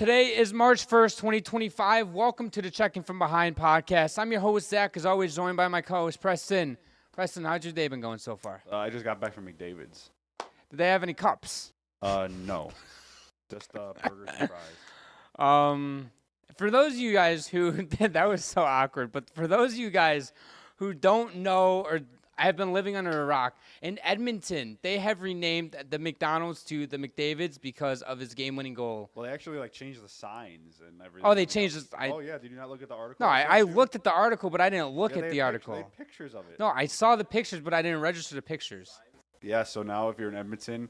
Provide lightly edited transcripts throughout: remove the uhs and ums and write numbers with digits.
Today is March 1st, 2025. Welcome to the Checking From Behind podcast. I'm your host, Zach, as always, joined by my co-host, Preston. Preston, how's your day been going so far? I just got back from McDavid's. Did they have any cups? No. Just burgers and fries. For those of you guys who, that was so awkward, but for those of you guys who don't know or have been living under a rock, in Edmonton, they have renamed the McDonald's to the McDavid's because of his game-winning goal. Well, they actually changed the signs and everything. Oh, they changed it. Oh, yeah. Did you not look at the article? No, I looked at the article, but I didn't look at the article. They had pictures of it. No, I saw the pictures, but I didn't register the pictures. Yeah, so now if you're in Edmonton,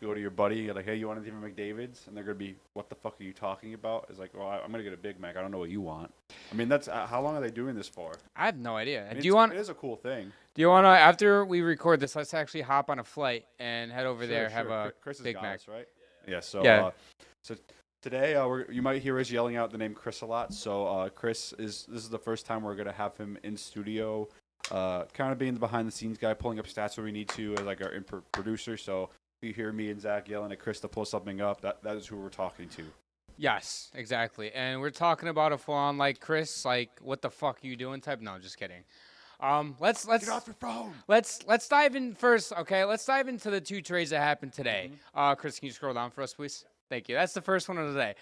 you go to your buddy, you're like, hey, you want anything from McDavid's? And they're going to be, what the fuck are you talking about? It's like, well, I'm going to get a Big Mac. I don't know what you want. I mean, that's how long are they doing this for? I have no idea. I mean, It is a cool thing. Do you want to, after we record this, let's actually hop on a flight and head over there, have a Chris Big Mac. Us, right? Yeah, so today you might hear us yelling out the name Chris a lot. So this is the first time we're going to have him in studio, kind of being the behind-the-scenes guy, pulling up stats where we need to as like our producer. So if you hear me and Zach yelling at Chris to pull something up, that is who we're talking to. Yes, exactly. And we're talking about a full-on, like, Chris, like, what the fuck are you doing type? No, just kidding. Let's get off your phone. Let's dive in first. Okay, let's dive into the two trades that happened today. Chris, can you scroll down for us, please? Thank you. That's the first one of the day.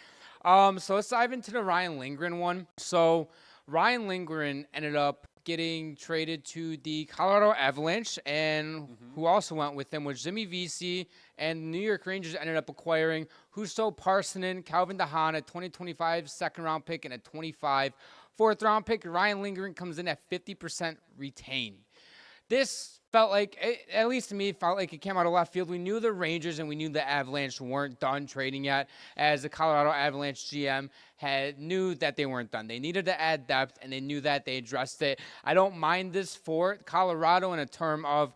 So let's dive into the Ryan Lindgren one. So Ryan Lindgren ended up getting traded to the Colorado Avalanche, and who also went with them was Jimmy Vesey, and the New York Rangers ended up acquiring Husso Parssinen, Calvin DeHaan, a 2025 second-round pick, and a 25 fourth-round pick. Ryan Lindgren comes in at 50% retained. This felt like, at least to me, it felt like it came out of left field. We knew the Rangers and we knew the Avalanche weren't done trading yet, as the Colorado Avalanche GM knew that they weren't done. They needed to add depth, and they knew that. They addressed it. I don't mind this for Colorado in a term of,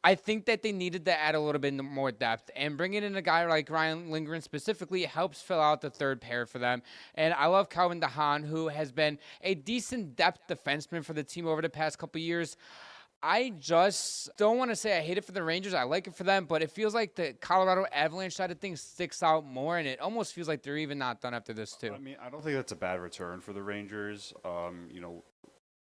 I think that they needed to add a little bit more depth, and bringing in a guy like Ryan Lindgren specifically helps fill out the third pair for them. And I love Calvin DeHaan, who has been a decent depth defenseman for the team over the past couple of years. I just don't want to say I hate it for the Rangers. I like it for them, but it feels like the Colorado Avalanche side of things sticks out more, and it almost feels like they're even not done after this too. I mean, I don't think that's a bad return for the Rangers.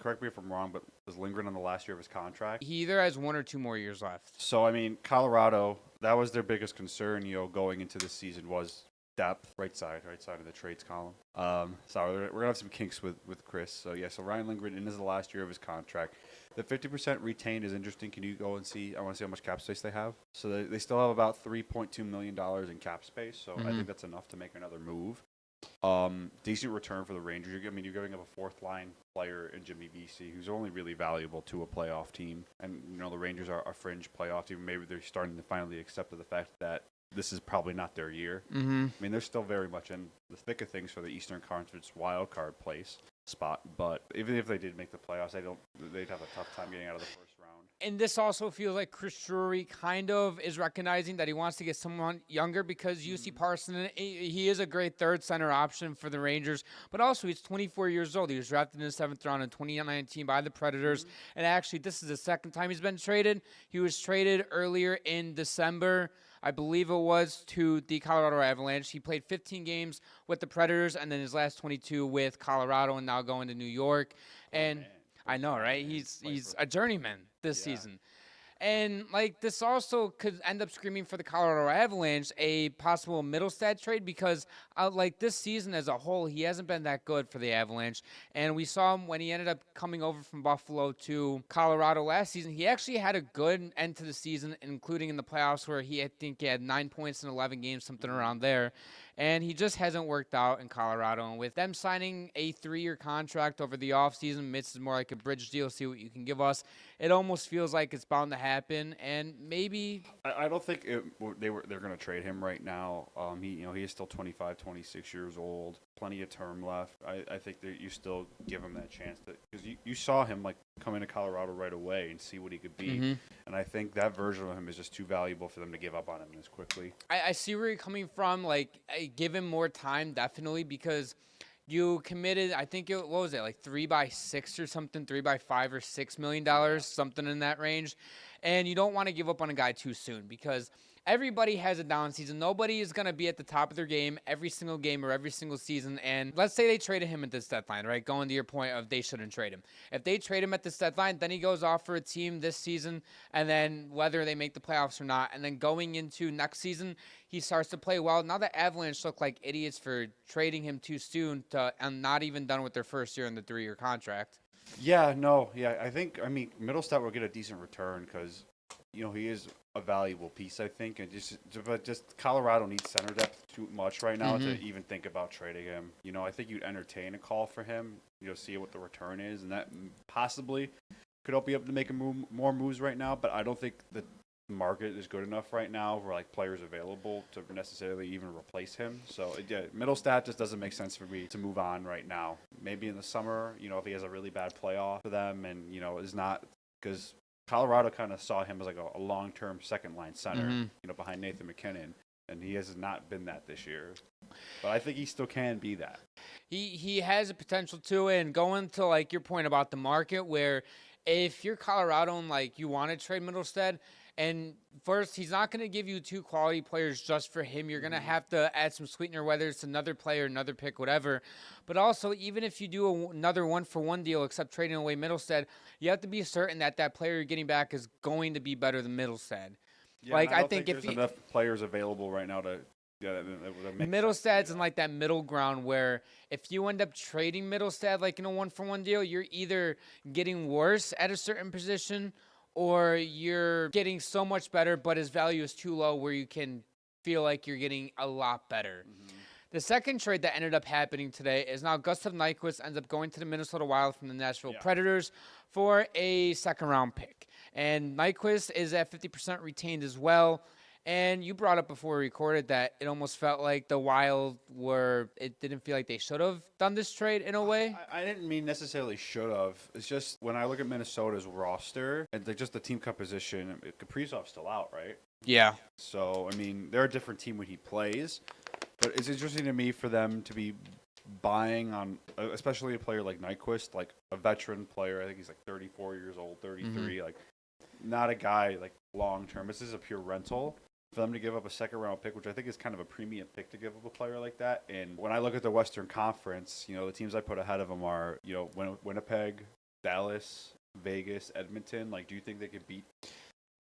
Correct me if I'm wrong, but was Lindgren on the last year of his contract? He either has 1 or 2 more years left. So, I mean, Colorado, that was their biggest concern, going into this season was depth, right side of the trades column. Sorry, we're going to have some kinks with Chris. So Ryan Lindgren, in his last year of his contract. The 50% retained is interesting. Can you go and see? I want to see how much cap space they have. So they still have about $3.2 million in cap space. So I think that's enough to make another move. Decent return for the Rangers. You're giving up a fourth-line player in Jimmy Vesey, who's only really valuable to a playoff team. And, the Rangers are a fringe playoff team. Maybe they're starting to finally accept the fact that this is probably not their year. I mean, they're still very much in the thick of things for the Eastern Conference wild card place spot. But even if they did make the playoffs, they'd have a tough time getting out of the first round. And this also feels like Chris Drury kind of is recognizing that he wants to get someone younger, because UC Parssinen, he is a great third center option for the Rangers, but also he's 24 years old. He was drafted in the 7th round in 2019 by the Predators, and actually this is the second time he's been traded. He was traded earlier in December, I believe it was, to the Colorado Avalanche. He played 15 games with the Predators, and then his last 22 with Colorado, and now going to New York. And I know, right? He's a journeyman this season. And, this also could end up screaming for the Colorado Avalanche a possible Middlestad trade, because, this season as a whole, he hasn't been that good for the Avalanche. And we saw him when he ended up coming over from Buffalo to Colorado last season. He actually had a good end to the season, including in the playoffs, where I think he had 9 points in 11 games, something around there. And he just hasn't worked out in Colorado. And with them signing a 3-year contract over the offseason, this is more like a bridge deal, see what you can give us. It almost feels like it's bound to happen. And maybe I don't think they're going to trade him right now. He is still 25, 26 years old. Plenty of term left. I think that you still give him that chance, because you saw him come into Colorado right away and see what he could be. And I think that version of him is just too valuable for them to give up on him this quickly. I see where you're coming from. Give him more time, definitely, because you committed, I think what was it, 3 by 6 or something, 3 by 5 or $6 million, something in that range. And you don't want to give up on a guy too soon, because everybody has a down season. Nobody is going to be at the top of their game every single game or every single season. And let's say they traded him at this deadline, right? Going to your point of they shouldn't trade him. If they trade him at this deadline, then he goes off for a team this season, and then whether they make the playoffs or not, and then going into next season, he starts to play well. Now the Avalanche look like idiots for trading him too soon and not even done with their first year in the 3-year contract. Yeah, no, yeah. I mean, Middlestat will get a decent return because, he is a valuable piece, I think. And just Colorado needs center depth too much right now to even think about trading him. I think you'd entertain a call for him, see what the return is. And that possibly could help you up to make more moves right now. But I don't think the market is good enough right now for players available to necessarily even replace him. So yeah, Middlestat just doesn't make sense for me to move on right now. Maybe in the summer, if he has a really bad playoff for them and is not, because Colorado kind of saw him as a long-term second line center, behind Nathan McKinnon, and he has not been that this year. But I think he still can be that. He has a potential to, and going to your point about the market, where if you're Colorado and you want to trade Middlestat, and first, he's not going to give you 2 quality players just for him. You're going to have to add some sweetener, whether it's another player, another pick, whatever. But also, even if you do another 1-for-1 deal, except trading away Middlestat, you have to be certain that that player you're getting back is going to be better than Middlestat. Yeah, I think if there's enough players available right now to. Yeah, that makes Middlestat's in that middle ground where if you end up trading Middlestat in a 1-for-1 deal, you're either getting worse at a certain position or you're getting so much better, but his value is too low where you can feel like you're getting a lot better. The second trade that ended up happening today is now Gustav Nyquist ends up going to the Minnesota Wild from the Nashville Predators for a second-round pick. And Nyquist is at 50% retained as well. And you brought up before we recorded that it almost felt like the Wild it didn't feel like they should have done this trade in a way. I didn't mean necessarily should have. It's just when I look at Minnesota's roster and just the team composition, Kaprizov's still out, right? Yeah. So, I mean, they're a different team when he plays. But it's interesting to me for them to be buying on, especially a player like Nyquist, a veteran player. I think he's 34 years old, 33. Not a guy long-term. This is a pure rental. For them to give up a second-round pick, which I think is kind of a premium pick to give up a player like that. And when I look at the Western Conference, the teams I put ahead of them are, Winnipeg, Dallas, Vegas, Edmonton. Do you think they could beat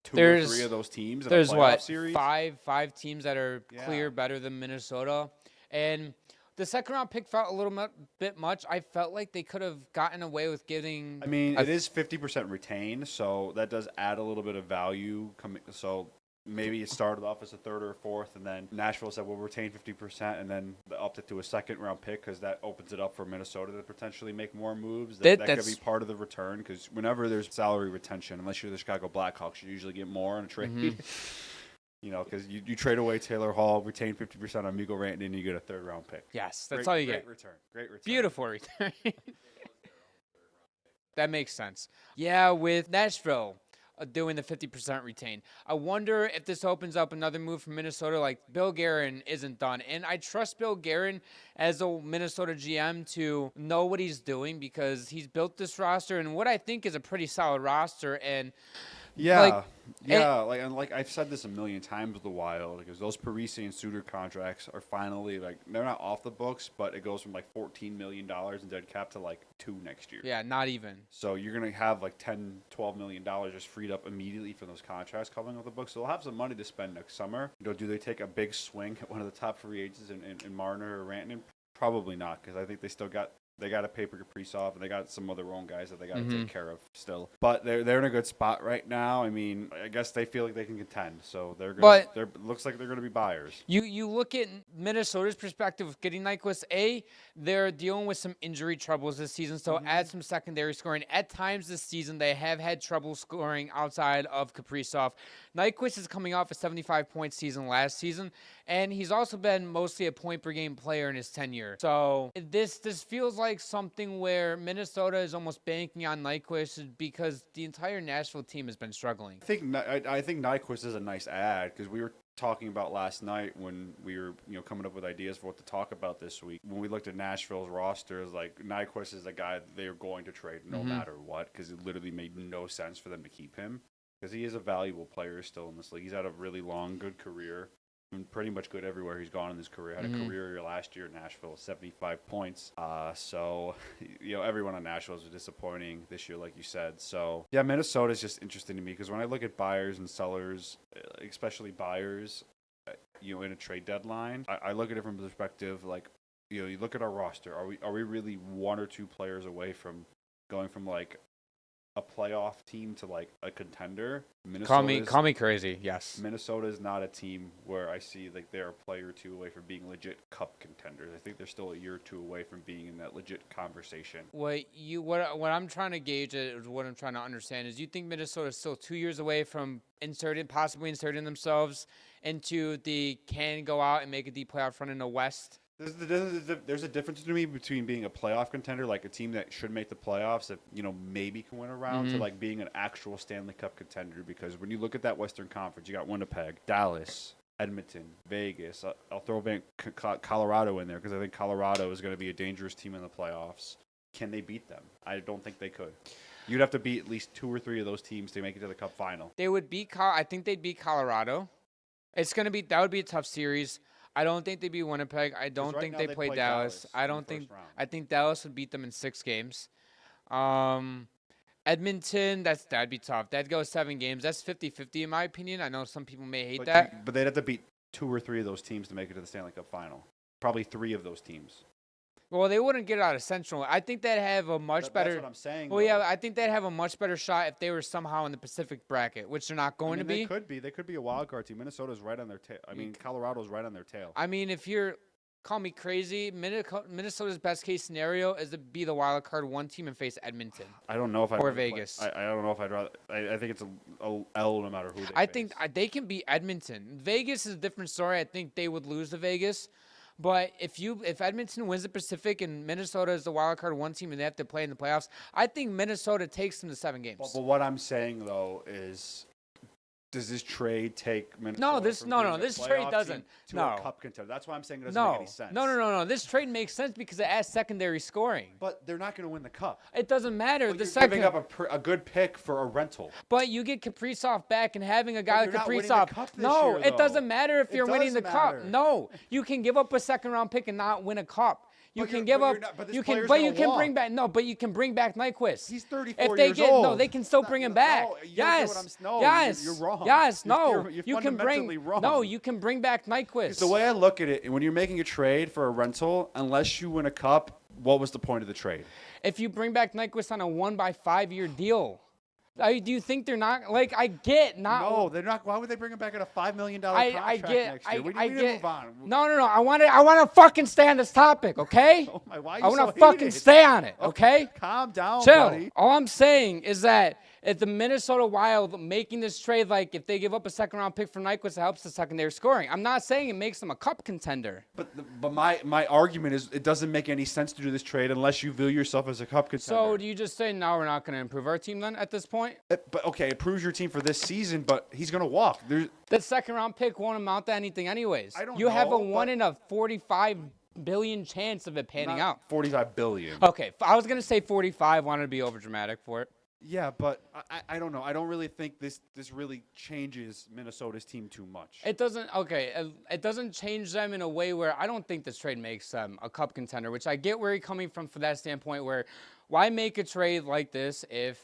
two or three of those teams in a playoff series? Five teams that are clear better than Minnesota. And the second-round pick felt a little bit much. I felt like they could have gotten away with getting... I mean, it is 50% retained, so that does add a little bit of value. So... maybe it started off as a third or a fourth, and then Nashville said, we'll retain 50%, and then upped it to a second-round pick because that opens it up for Minnesota to potentially make more moves. That could be part of the return because whenever there's salary retention, unless you're the Chicago Blackhawks, you usually get more in a trade. Because you trade away Taylor Hall, retain 50% on Mikko Rantanen, and you get a third-round pick. Yes, that's all you get. Great return. Beautiful return. That makes sense. Yeah, with Nashville doing the 50% retain. I wonder if this opens up another move from Minnesota. Bill Guerin isn't done. And I trust Bill Guerin as a Minnesota GM to know what he's doing because he's built this roster and what I think is a pretty solid roster. And I've said this a million times with the Wild because those Parise and Suter contracts are finally they're not off the books, but it goes from $14 million in dead cap to $2 next year. Yeah, not even. So you're gonna have $10-12 million just freed up immediately from those contracts coming off the books. So they'll have some money to spend next summer. Do they take a big swing at one of the top free agents in Marner or Rantanen? Probably not, because I think they still got. They got to pay for Kaprizov, and they got some other own guys that they got to take care of still. But they're in a good spot right now. I mean, I guess they feel like they can contend, so looks like they're going to be buyers. You look at Minnesota's perspective of getting Nyquist. They're dealing with some injury troubles this season, so add some secondary scoring. At times this season, they have had trouble scoring outside of Kaprizov. Nyquist is coming off a 75-point season last season, and he's also been mostly a point-per-game player in his tenure. So this feels like something where Minnesota is almost banking on Nyquist because the entire Nashville team has been struggling. I think Nyquist is a nice add because we were talking about last night when we were coming up with ideas for what to talk about this week. When we looked at Nashville's rosters, Nyquist is a guy that they are going to trade no matter what because it literally made no sense for them to keep him. because he is a valuable player still in this league. He's had a really long, good career. Been pretty much good everywhere he's gone in his career. Had a career year last year in Nashville, 75 points. So, everyone on Nashville is disappointing this year, like you said. So, yeah, Minnesota is just interesting to me because when I look at buyers and sellers, especially buyers, in a trade deadline, I look at it from the perspective like, you look at our roster. Are we really one or two players away from going from like a playoff team to like a contender? Call me crazy. Yes. Minnesota is not a team where I see like they're a player or two away from being legit cup contenders. I think they're still a year or two away from being in that legit conversation. What I'm trying to gauge is what I'm trying to understand is you think Minnesota is still 2 years away from possibly inserting themselves into the can go out and make a deep playoff run in the West? There's a difference to me between being a playoff contender, like a team that should make the playoffs that maybe can win a round, to like being an actual Stanley Cup contender. Because when you look at that Western Conference, you got Winnipeg, Dallas, Edmonton, Vegas. I'll throw Colorado in there because I think Colorado is going to be a dangerous team in the playoffs. Can they beat them? I don't think they could. You'd have to beat at least 2 or 3 of those teams to make it to the Cup final. They would beat. I think they'd beat Colorado. That would be a tough series. I don't think they beat Winnipeg. I don't think they play Dallas. I think Dallas would beat them in 6 games. Edmonton, that'd be tough. That'd go 7 games. That's 50-50 in my opinion. I know some people may hate that. But they'd have to beat 2 or 3 of those teams to make it to the Stanley Cup final. Probably 3 of those teams. Well, they wouldn't get out of Central. I think they'd have a much better. That's what I'm saying. Well, yeah, I think they'd have a much better shot if they were somehow in the Pacific bracket, which they're not going to be. They could be. They could be a wild card team. Minnesota's right on their tail. Colorado's right on their tail. I mean, call me crazy, Minnesota's best case scenario is to be the wild card 1 team and face Edmonton. I don't know if or Vegas. I don't know if I'd rather. I think it's a L no matter who they face. I think they can beat Edmonton. Vegas is a different story. I think they would lose to Vegas. But if Edmonton wins the Pacific and Minnesota is the wild card 1 team and they have to play in the playoffs, I think Minnesota takes them to 7 games. But what I'm saying though is, does this trade take Minnesota? This trade doesn't. To a cup contender. That's why I'm saying it doesn't make any sense. No. This trade makes sense because it adds secondary scoring. But they're not going to win the cup. It doesn't matter. You're giving up a good pick for a rental. But you get Kaprizov back and having a guy like Kaprizov. It doesn't matter if you're winning the cup. No, you can give up a 2nd-round pick and not win a cup. You can give up. You can bring back. No, but you can bring back Nyquist. He's 34 years old. No, they can still bring him back. Yes. You're wrong. Yes. No. You can bring. Wrong. No, you can bring back Nyquist. The way I look at it, when you're making a trade for a rental, unless you win a cup, what was the point of the trade? If you bring back Nyquist on a 1-by-5-year deal. Do you think they're not I get not? No, they're not. Why would they bring him back at a $5 million contract next year? We need to move on. No. I want to fucking stay on this topic, okay? Oh my, why are you I want to so fucking stay on it, okay? Calm down, Chill. buddy. All I'm saying is that if the Minnesota Wild making this trade, like if they give up a 2nd-round pick for Nyquist, it helps the secondary scoring. I'm not saying it makes them a cup contender. But my argument is it doesn't make any sense to do this trade unless you view yourself as a cup contender. So do you just say, no, we're not going to improve our team then at this point? But okay, it proves your team for this season, but he's going to walk. The 2nd-round pick won't amount to anything anyways. I don't know. You have a 1 in a 45 billion chance of it panning out. 45 billion. Okay, I was going to say 45, wanted to be overdramatic for it. Yeah, but I don't know. I don't really think this really changes Minnesota's team too much. It doesn't. Okay, it doesn't change them in a way where I don't think this trade makes them a cup contender, which I get where you're coming from that standpoint where why make a trade like this if,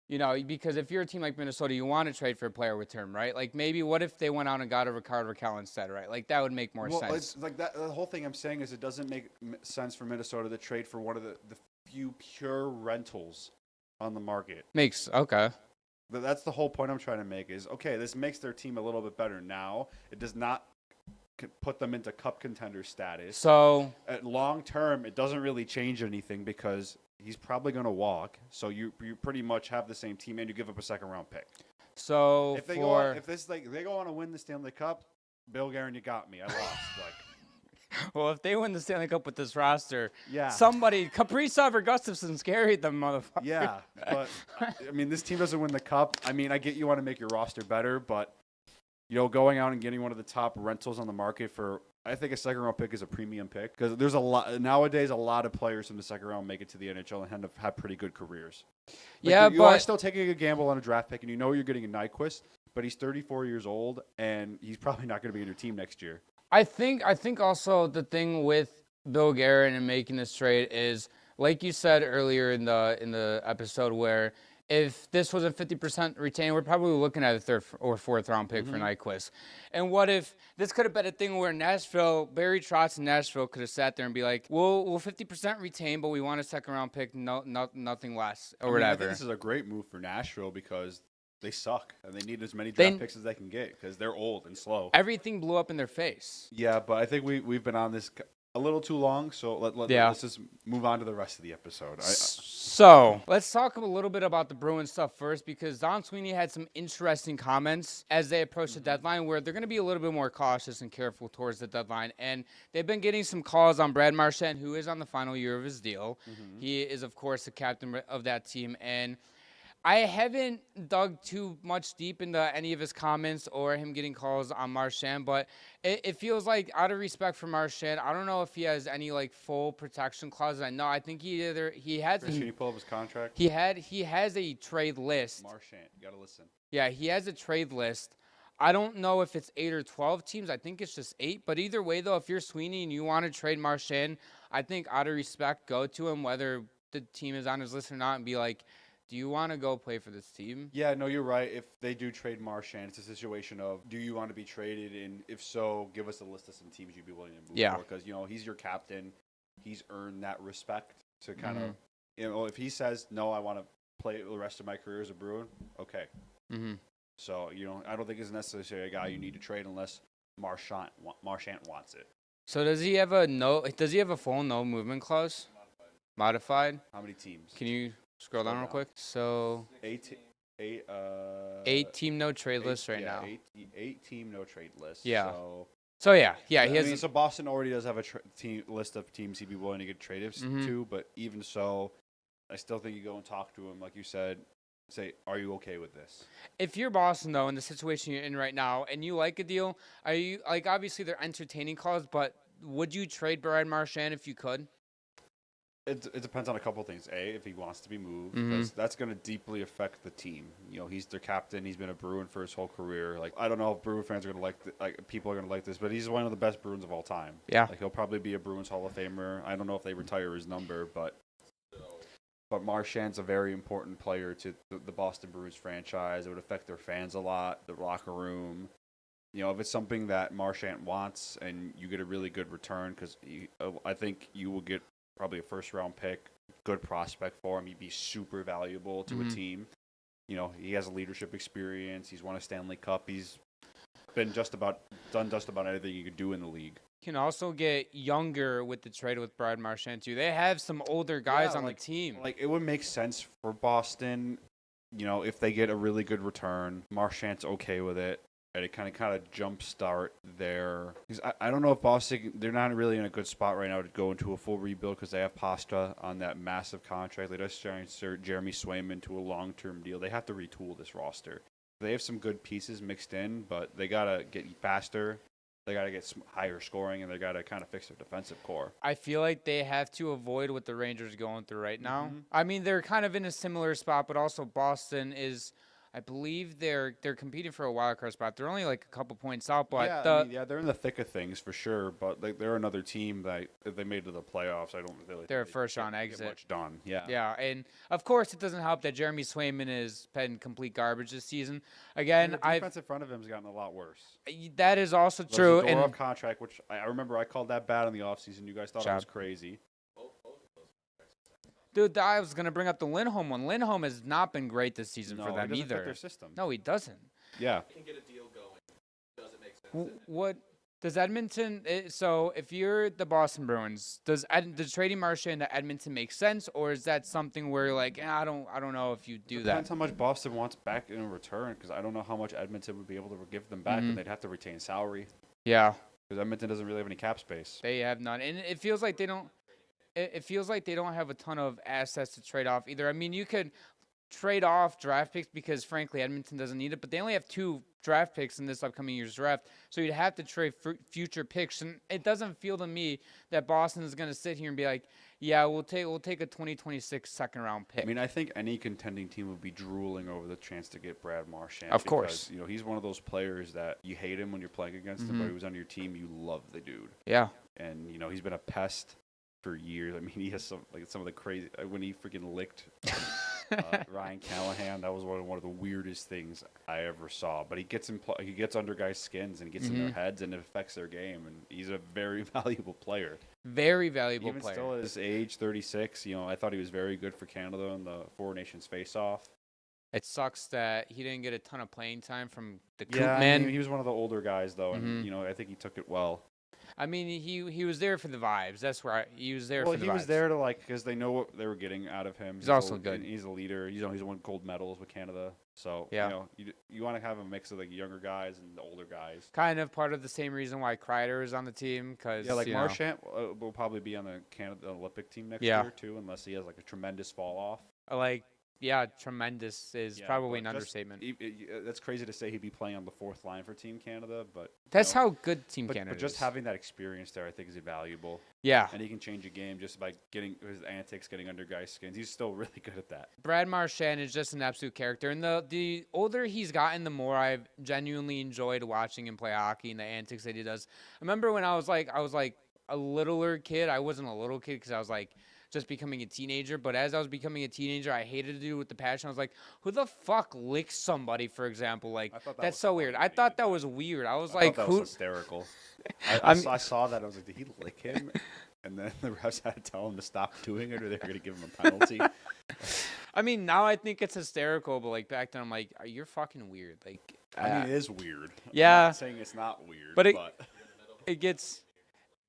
because if you're a team like Minnesota, you want to trade for a player with term, right? Like maybe what if they went out and got a Rickard Rakell instead, right? Like that would make more sense. It's like that. The whole thing I'm saying is it doesn't make sense for Minnesota to trade for one of the few pure rentals on the market. Okay. That's the whole point I'm trying to make is, okay, this makes their team a little bit better now. It does not put them into cup contender status. So at long term, it doesn't really change anything because he's probably going to walk. So you pretty much have the same team and you give up a 2nd-round pick. So if they go on to win the Stanley Cup, Bill Guerin, you got me. I lost. Well, if they win the Stanley Cup with this roster, yeah, Kaprizov or Gustafsson carried them, motherfucker. Yeah, but this team doesn't win the cup. I get you want to make your roster better, but going out and getting one of the top rentals on the market for I think a second round pick is a premium pick because there's a lot nowadays. A lot of players from the second round make it to the NHL and have pretty good careers. You are still taking a gamble on a draft pick, and you know you're getting a Nyquist, but he's 34 years old, and he's probably not going to be in your team next year. I think also the thing with Bill Guerin and making this trade is, like you said earlier in the episode, where if this was a 50% retain, we're probably looking at a third or fourth round pick for Nyquist. And what if this could have been a thing where Barry Trotz in Nashville could have sat there and be like, we'll 50% retain, but we want a second round pick, nothing less or whatever. I think this is a great move for Nashville because they suck and they need as many draft picks as they can get because they're old and slow. Everything blew up in their face. Yeah, but I think we've been on this a little too long, so let's just move on to the rest of the episode. So let's talk a little bit about the Bruins stuff first, because Don Sweeney had some interesting comments as they approach the deadline where they're going to be a little bit more cautious and careful towards the deadline. And they've been getting some calls on Brad Marchand, who is on the final year of his deal. He is, of course, the captain of that team. And I haven't dug too much deep into any of his comments or him getting calls on Marchand, but it feels like, out of respect for Marchand, I don't know if he has any full protection clauses. I think he has. Chris, can you pull up his contract? He has a trade list. Marchand, you gotta listen. Yeah, he has a trade list. I don't know if it's 8 or 12 teams. I think it's just 8. But either way, though, if you're Sweeney and you want to trade Marchand, I think out of respect, go to him, whether the team is on his list or not, and be like, do you want to go play for this team? Yeah, no, you're right. If they do trade Marchand, it's a situation of, do you want to be traded? And if so, give us a list of some teams you'd be willing to move for. Because, he's your captain. He's earned that respect to kind of, if he says, no, I want to play the rest of my career as a Bruin, okay. So, I don't think it's necessarily a guy you need to trade unless Marchand wants it. So does he have a full no movement clause? Modified? How many teams? Can you scroll down real quick? So eight team no trade list right now. Eight team no trade list. Yeah. So he has. So Boston already does have a list of teams he'd be willing to get traded to, but even so, I still think you go and talk to him, like you said. Say, are you okay with this? If you're Boston, though, in the situation you're in right now, and you like a deal, are you obviously they're entertaining calls, but would you trade Brad Marchand if you could? It depends on a couple of things. If he wants to be moved, because that's going to deeply affect the team. He's their captain. He's been a Bruin for his whole career. I don't know if Bruin fans are going to people are going to like this, but he's one of the best Bruins of all time. Yeah. He'll probably be a Bruins Hall of Famer. I don't know if they retire his number, but Marchand's a very important player to the Boston Bruins franchise. It would affect their fans a lot, the locker room. If it's something that Marchand wants and you get a really good return, because I think you will get probably a first-round pick, good prospect for him. He'd be super valuable to a team. He has a leadership experience. He's won a Stanley Cup. He's been done just about anything you could do in the league. Can also get younger with the trade with Brad Marchand, too. They have some older guys on the team. It would make sense for Boston, if they get a really good return. Marchand's okay with it. And it kind of jumpstart their. I don't know if Boston, they're not really in a good spot right now to go into a full rebuild because they have Pasta on that massive contract. They just insert Jeremy Swayman to a long-term deal. They have to retool this roster. They have some good pieces mixed in, but they got to get faster. They got to get some higher scoring, and they got to kind of fix their defensive core. I feel like they have to avoid what the Rangers are going through right now. I mean, they're kind of in a similar spot, but also Boston is. I believe they're competing for a wild card spot. They're only a couple points out, but they're in the thick of things for sure. But they're another team that if they made it to the playoffs, I don't really. They're a first round exit. Get much done. Yeah. Yeah, and of course it doesn't help that Jeremy Swayman is been complete garbage this season. Again, the defense in front of him has gotten a lot worse. That is also true. The Zadorov contract, which I remember, I called that bad in the offseason. You guys thought I was crazy. Dude, I was going to bring up the Lindholm one. Lindholm has not been great this season for them he doesn't either. fit their system. No, he doesn't. Yeah. Can get a deal going. Doesn't make sense. What does Edmonton? So if you're the Boston Bruins, does trading Marchand to Edmonton make sense, or is that something where you're like, I don't know if you do that? Depends how much Boston wants back in return, because I don't know how much Edmonton would be able to give them back, and they'd have to retain salary. Yeah. Because Edmonton doesn't really have any cap space. They have none, and it feels like they don't. It feels like they don't have a ton of assets to trade off either. I mean, you could trade off draft picks because, frankly, Edmonton doesn't need it. But they only have 2 draft picks in this upcoming year's draft, so you'd have to trade future picks. And it doesn't feel to me that Boston is going to sit here and be like, yeah, we'll take a 2026 second-round pick. I mean, I think any contending team would be drooling over the chance to get Brad Marchand. Of because, course. you know, he's one of those players that you hate him when you're playing against him, but he was on your team, you love the dude. Yeah. And, you know, he's been a pest for years. I mean, he has some of the crazy when he freaking licked Ryan Callahan. That was one of the weirdest things I ever saw. But he gets he gets under guys' skins and gets in their heads, and it affects their game. And he's a very valuable player. Very valuable Even player. still at his age, 36. You know, I thought he was very good for Canada in the Four Nations face-off. It sucks that he didn't get a ton of playing time from the Coop Yeah, man. I mean, he was one of the older guys though, and you know, I think he took it well. I mean, he was there for the vibes. That's where he was there for the vibes. Well, he was there to because they know what they were getting out of him. He's also good. He's a leader. You know, he's won gold medals with Canada. So yeah. You know, you want to have a mix of the younger guys and the older guys. Kind of part of the same reason why Kreider is on the team, because Marchand will probably be on the Canada Olympic team next year too, unless he has like a tremendous fall off. Yeah, tremendous is probably an understatement. That's crazy to say he'd be playing on the 4th line for Team Canada, but that's how good Team Canada is. But just having that experience there, I think, is invaluable. Yeah. And he can change a game just by getting his antics, getting under guys' skins. He's still really good at that. Brad Marchand is just an absolute character. And the older he's gotten, the more I've genuinely enjoyed watching him play hockey and the antics that he does. I remember when I was like a littler kid. I wasn't a little kid because I was like just becoming a teenager, but as I was becoming a teenager, I hated to do it with the passion. I was like, who the fuck licks somebody, for example? Like, that's so weird. I thought that was weird. I was like, that who? Was hysterical. I saw that. I was like, did he lick him? And then the refs had to tell him to stop doing it, or they were going to give him a penalty. I mean, now I think it's hysterical, but like back then, I'm like, you're fucking weird. Like, I mean, it is weird. Yeah. I'm not saying it's not weird, but it gets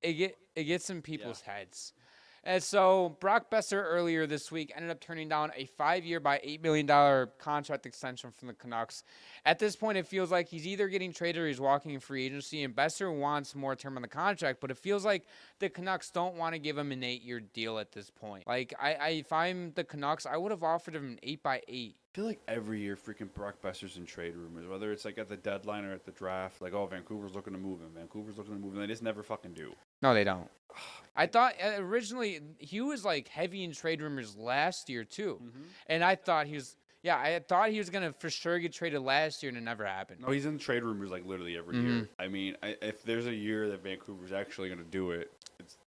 in people's heads. And so Brock Boeser earlier this week ended up turning down a 5-year by $8 million contract extension from the Canucks. At this point, it feels like he's either getting traded or he's walking in free agency, and Boeser wants more term on the contract, but it feels like the Canucks don't want to give him an 8-year deal at this point. Like, if I'm the Canucks, I would have offered him an 8 by 8. I feel like every year freaking Brock Boeser's in trade rumors, whether it's like at the deadline or at the draft. Like, oh, Vancouver's looking to move him. And they just never fucking do. No, they don't. I thought originally he was like heavy in trade rumors last year too, and I thought he was. Yeah, I thought he was gonna for sure get traded last year, and it never happened. No, he's in trade rumors like literally every year. I mean, if there's a year that Vancouver's actually gonna do it,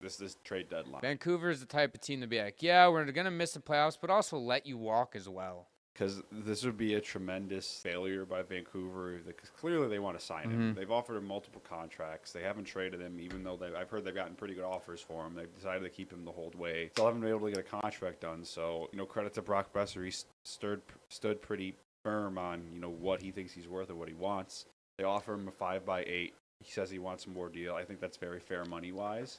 it's this trade deadline. Vancouver is the type of team to be like, yeah, we're gonna miss the playoffs, but also let you walk as well. Because this would be a tremendous failure by Vancouver. Because clearly they want to sign him. They've offered him multiple contracts. They haven't traded him, even though I've heard they've gotten pretty good offers for him. They've decided to keep him the whole way. Still haven't been able to get a contract done. So, you know, credit to Brock Boeser. He stood pretty firm on, you know, what he thinks he's worth or what he wants. They offer him a 5 by 8. He says he wants more deal. I think that's very fair money-wise.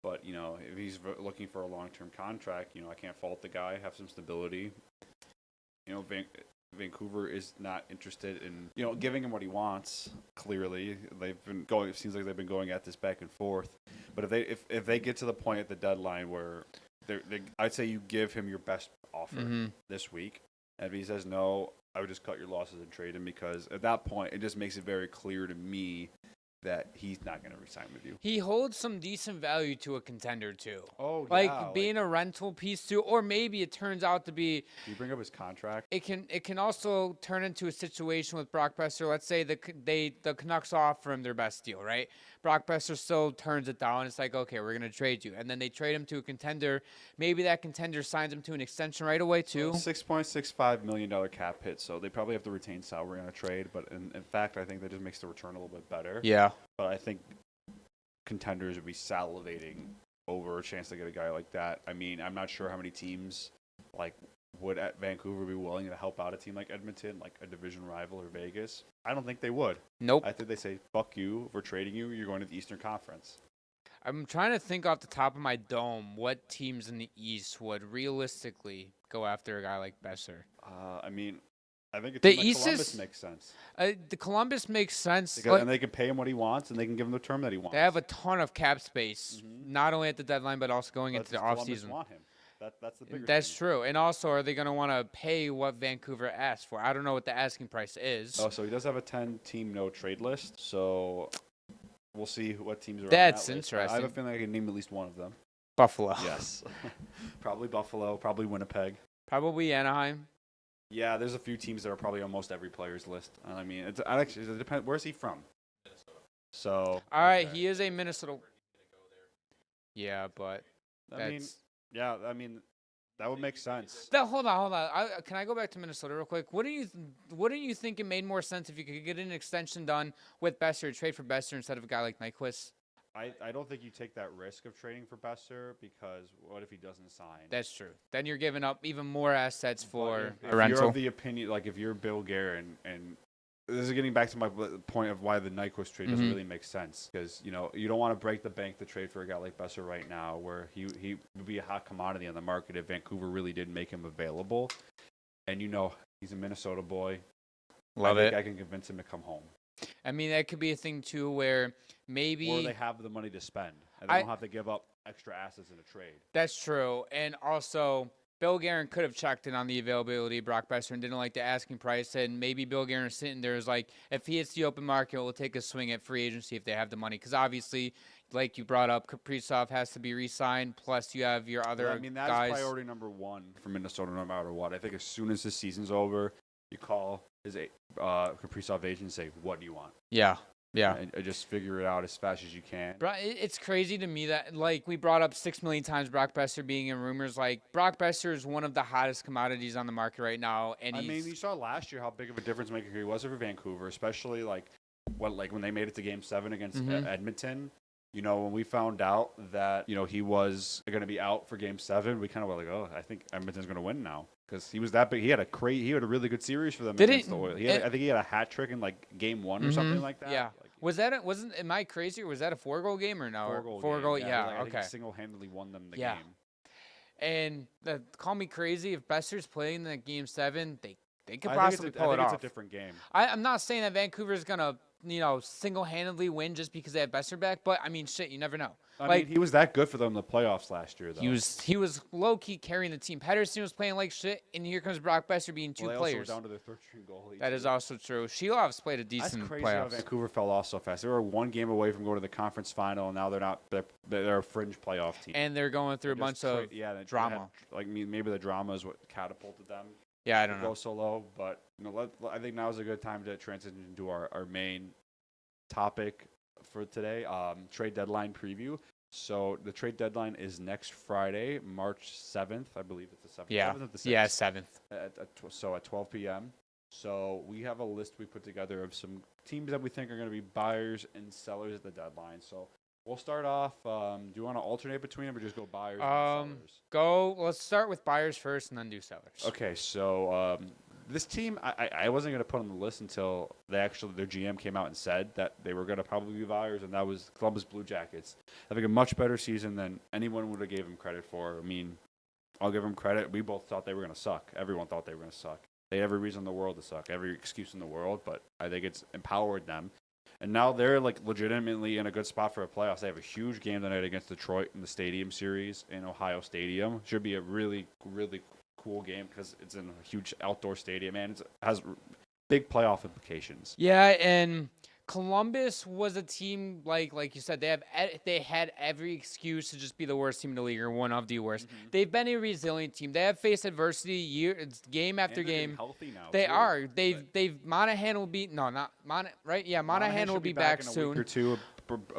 But, you know, if he's looking for a long-term contract, you know, I can't fault the guy. Have some stability. You know, Vancouver is not interested in, you know, giving him what he wants. Clearly, they've been going. It seems like they've been going at this back and forth. But if they get to the point at the deadline where I'd say you give him your best offer this week, and if he says no, I would just cut your losses and trade him, because at that point it just makes it very clear to me that he's not going to resign with you. He holds some decent value to a contender too. Oh, like being a rental piece too, or maybe it turns out to be. Do you bring up his contract? It can also turn into a situation with Brock Boeser. Let's say the Canucks offer him their best deal, right? Brock Boeser still turns it down. It's like, okay, we're gonna trade you, and then they trade him to a contender. Maybe that contender signs him to an extension right away too. $6.65 million cap hit, so they probably have to retain salary on a trade. But in fact, I think that just makes the return a little bit better. Yeah. But I think contenders would be salivating over a chance to get a guy like that. I mean, I'm not sure how many teams would at Vancouver be willing to help out a team like Edmonton, like a division rival, or Vegas. I don't think they would. Nope. I think they say, fuck you, if we're trading you, you're going to the Eastern Conference. I'm trying to think off the top of my dome what teams in the East would realistically go after a guy like Boeser. I mean, I think the like East Columbus makes sense. The Columbus makes sense. And they can pay him what he wants, and they can give him the term that he wants. They have a ton of cap space, not only at the deadline, but also going into the Columbus offseason. Want him. That's the bigger That's thing. true. And also, are they going to want to pay what Vancouver asked for? I don't know what the asking price is. Oh, so he does have a 10-team no trade list. So we'll see what teams are on That's that list. I have a interesting. feeling I can name at least one of them. Buffalo. Yes. Probably Buffalo, probably Winnipeg. Probably Anaheim. Yeah, there's a few teams that are probably on most every player's list. I mean, it depends. Where's he from? So. All right, okay. he is a Minnesota. Yeah, but I mean, that's. yeah, I mean, that would make sense. Hold on. Can I go back to Minnesota real quick? What do you think it made more sense if you could get an extension done with Boeser, trade for Boeser instead of a guy like Nyquist? I don't think you take that risk of trading for Boeser because what if he doesn't sign? That's true. Then you're giving up even more assets for If a rental. you're of the opinion, like if you're Bill Guerin, and this is getting back to my point of why the Nyquist trade doesn't really make sense because you don't want to break the bank to trade for a guy like Boeser right now, where he would be a hot commodity on the market if Vancouver really did make him available, and he's a Minnesota boy. Love I it. think I can convince him to come home. I mean, that could be a thing too, where maybe Or they have the money to spend, and they don't have to give up extra assets in a trade. That's true, and also Bill Guerin could have checked in on the availability of Brock Boeser and didn't like the asking price, and maybe Bill Guerin is sitting there is like, if he hits the open market, we'll take a swing at free agency if they have the money, because obviously, like you brought up, Kaprizov has to be re-signed. Plus, you have your other I mean, that's guys. priority number one for Minnesota, no matter what. I think as soon as the season's over, you call his Kaprizov agent and say, "What do you want?" Yeah. And just figure it out as fast as you can. It's crazy to me that, like, we brought up 6 million times Brock Boeser being in rumors. Like, Brock Boeser is one of the hottest commodities on the market right now, and I mean, you saw last year how big of a difference maker he was for Vancouver, especially when they made it to Game 7 against Edmonton. When we found out that he was going to be out for Game 7, we kind of were like, "Oh, I think Edmonton's going to win now." Because he was that big, he had a really good series for them against the Oilers. I think he had a hat trick in Game 1 or something like that. Yeah. Am I crazy, or was that a 4-goal game or no? 4-goal. Yeah. I think Okay. he single-handedly won them the Yeah. game. And call me crazy, if Boeser's playing the Game 7, they could I possibly pull it off. It's a different game. I'm not saying that Vancouver's gonna single-handedly win just because they have Boeser back, but I mean, shit, you never know. I mean, he was that good for them in the playoffs last year, though. He was low-key carrying the team. Pedersen was playing like shit, and here comes Brock Boeser being two players. Also down to their third-string goalie. That is also true. Shilov's played a decent That's crazy playoffs. how Vancouver fell off so fast. They were one game away from going to the conference final, and now they're not. They're a fringe playoff team. And they're going through a bunch of drama. Maybe the drama is what catapulted them. Yeah, I don't know. Go so low, but I think now is a good time to transition into our main topic for today, trade deadline preview. So the trade deadline is next Friday, March 7th. I believe it's the 7th. Yeah, 7th or the 6th? yeah, 7th. So at 12 p.m. So we have a list we put together of some teams that we think are going to be buyers and sellers at the deadline. So we'll start off. Do you want to alternate between them or just go buyers and sellers? Let's start with buyers first and then do sellers. Okay, so this team, I wasn't going to put on the list until their GM came out and said that they were going to probably be buyers, and that was Columbus Blue Jackets. Having a much better season than anyone would have gave them credit for. I mean, I'll give them credit. We both thought they were going to suck. Everyone thought they were going to suck. They had every reason in the world to suck, every excuse in the world, but I think it's empowered them. And now they're legitimately in a good spot for a playoffs. They have a huge game tonight against Detroit in the Stadium Series in Ohio Stadium. Should be a really, really cool game because it's in a huge outdoor stadium and it has big playoff implications. Yeah, and Columbus was a team like you said, they had every excuse to just be the worst team in the league or one of the worst. Mm-hmm. They've been a resilient team. They have faced adversity game after game. Healthy now. They too. are. They've Monahan will be right? Yeah, Monahan will be back in a soon. week or two.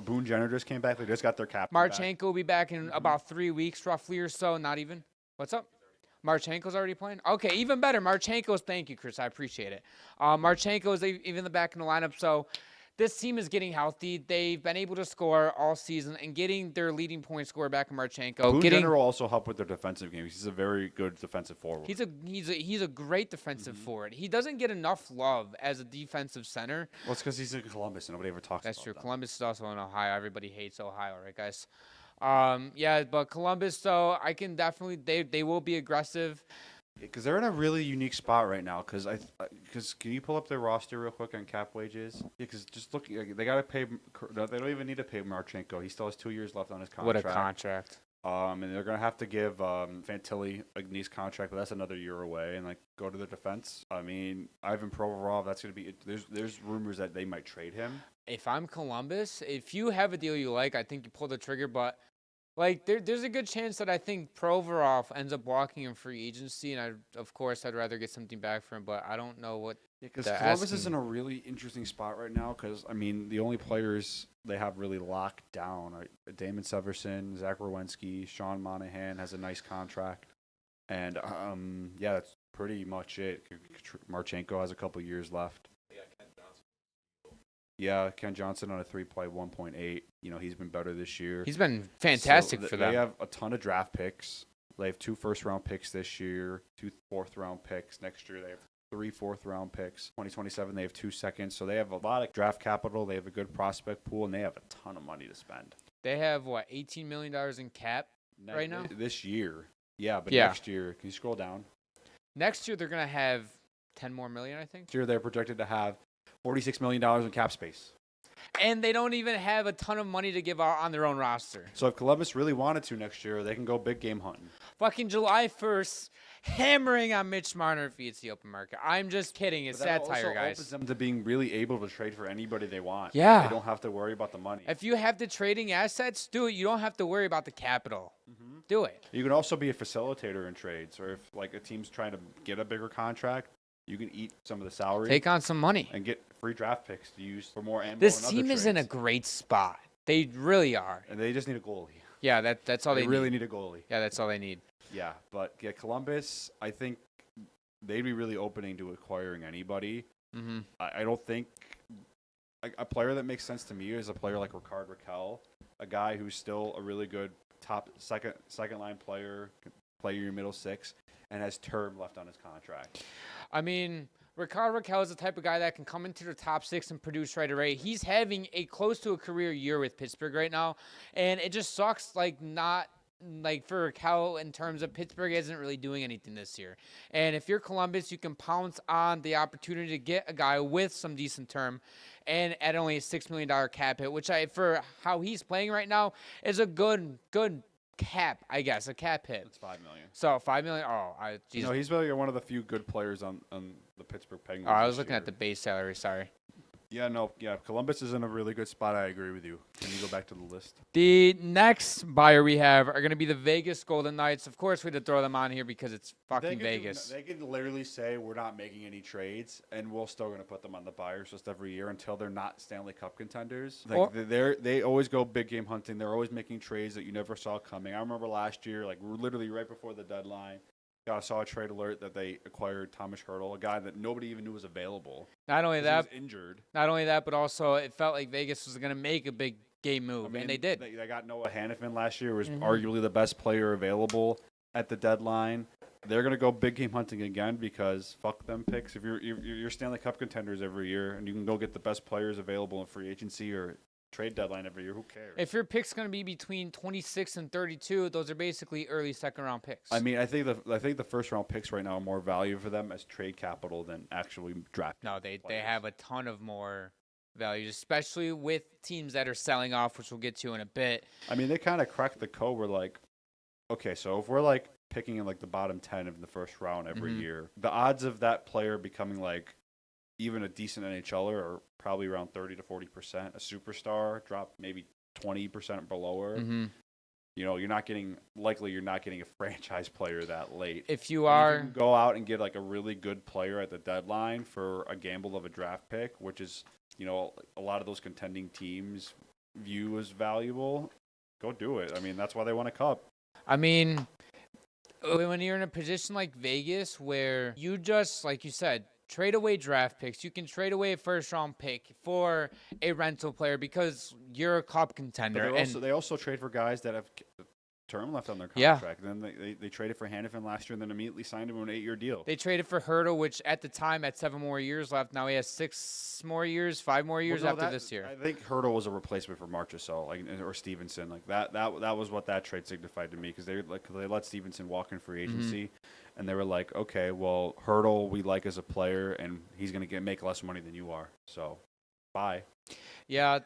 Boone Jenner just came back. They just got their captain. Marchenko will be back in about 3 weeks, roughly or so. Not even. What's up? Marchenko's already playing? Okay, even better. Thank you, Chris. I appreciate it. Marchenko is even back in the lineup. So this team is getting healthy. They've been able to score all season and getting their leading point scorer back in Marchenko. Boone Jenner will also help with their defensive game. He's a very good defensive forward. He's a great defensive forward. He doesn't get enough love as a defensive center. Well, it's because he's in Columbus and nobody ever talks about That's true. Them. Columbus is also in Ohio. Everybody hates Ohio, right, guys? But Columbus, though, I can definitely they will be aggressive. Because they're in a really unique spot right now. Because can you pull up their roster real quick on cap wages? Yeah, because just look, they got to pay. They don't even need to pay Marchenko. He still has 2 years left on his contract. What a contract! And they're going to have to give Fantilli a nice contract, but that's another year away. And, like, go to the defense. I mean, Ivan Provorov, that's going to be – there's rumors that they might trade him. If I'm Columbus, if you have a deal you like, I think you pull the trigger. But, like, there's a good chance that I think Provorov ends up walking in free agency. And, of course, I'd rather get something back for him. But I don't know what Because Columbus is in a really interesting spot right now because, I mean, the only players they have really locked down are Damon Severson, Zach Werenski, Sean Monahan has a nice contract. And, yeah, that's pretty much it. Marchenko has a couple years left. Yeah, Ken Johnson on a 3-play 1.8. You know, he's been better this year. He's been fantastic for them. They have a ton of draft picks. They have 2 first-round picks this year, 2 fourth-round picks. Next year they have 3 fourth-round picks. 2027 they have 2 seconds. So they have a lot of draft capital. They have a good prospect pool, and they have a ton of money to spend. They have, what, $18 million in cap right now? This year. Yeah, but Yeah. next year, can you scroll down? Next year they're going to have $10 more million, I think. Next year they're projected to have $46 million in cap space. And they don't even have a ton of money to give out on their own roster. So if Columbus really wanted to next year, they can go big game hunting. Fucking July 1st, hammering on Mitch Marner if he hits the open market. I'm just kidding. It's But that satire, also guys. opens them to being really able to trade for anybody they want. Yeah. They don't have to worry about the money. If you have the trading assets, do it. You don't have to worry about the capital. Do it. You can also be a facilitator in trades, or if like a team's trying to get a bigger contract, you can eat some of the salary Take on some money. and get free draft picks to use for more ammo. This and other team is in a trades. great spot. They really are. And they just need a goalie. Yeah, that's all They they really need. need a goalie. Yeah, that's all they need. Yeah, but yeah, Columbus, I think they'd be really opening to acquiring anybody. Mm-hmm. I don't think a player that makes sense to me is a player like Ricard Raquel, a guy who's still a really good top second line player, can play your middle six, and has term left on his contract. I mean, Ricardo Raquel is the type of guy that can come into the top 6 and produce right away. He's having a close to a career year with Pittsburgh right now, and it just sucks, for Raquel in terms of Pittsburgh isn't really doing anything this year. And if you're Columbus, you can pounce on the opportunity to get a guy with some decent term and at only a $6 million cap hit, which for how he's playing right now is a good cap, I guess, a cap hit. It's $5 million. So $5 million. Jesus. No, he's really one of the few good players on the Pittsburgh Penguins. I was this looking year. at the base salary. Sorry. Yeah, Columbus is in a really good spot. I agree with you. Can you go back to the list? The next buyer we have are going to be the Vegas Golden Knights. Of course, we had to throw them on here because it's fucking Vegas. They can literally say we're not making any trades, and we're still going to put them on the buyers list every year until they're not Stanley Cup contenders. They always go big game hunting. They're always making trades that you never saw coming. I remember last year, literally right before the deadline, I saw a trade alert that they acquired Thomas Hertl, a guy that nobody even knew was available. Not only that, he was injured. Not only that, but also it felt like Vegas was going to make a big game move, and they did. They got Noah Hannafin last year, was arguably the best player available at the deadline. They're going to go big game hunting again because fuck them picks. If you're Stanley Cup contenders every year and you can go get the best players available in free agency or trade deadline every year, who cares? If your pick's going to be between 26 and 32, those are basically early second-round picks. I mean, I think the first-round picks right now are more value for them as trade capital than actually draft. No, they have a ton of more value, especially with teams that are selling off, which we'll get to in a bit. I mean, they kind of cracked the code. We're okay, so if we're picking in the bottom 10 of the first round every year, the odds of that player becoming even a decent NHLer are probably around 30 to 40%. A superstar drop maybe 20% below her. Mm-hmm. You know, you're not getting a franchise player that late. If you And are, you can go out and get a really good player at the deadline for a gamble of a draft pick, which is, a lot of those contending teams view as valuable. Go do it. I mean, that's why they won a cup. I mean, when you're in a position like Vegas where you just, like you said, trade away draft picks. You can trade away a first-round pick for a rental player because you're a cup contender. But they also trade for guys that have term left on their contract. Yeah. Then they traded for Hannafin last year and then immediately signed him to an 8-year deal. They traded for Hertl, which at the time had 7 more years left. Now he has 5 more years after this year. I think Hertl was a replacement for Marchand or Stevenson. That was what that trade signified to me because they let Stevenson walk in free agency. And they were like, okay, well, Hertl we like as a player, and he's going to make less money than you are. So, bye. Yeah,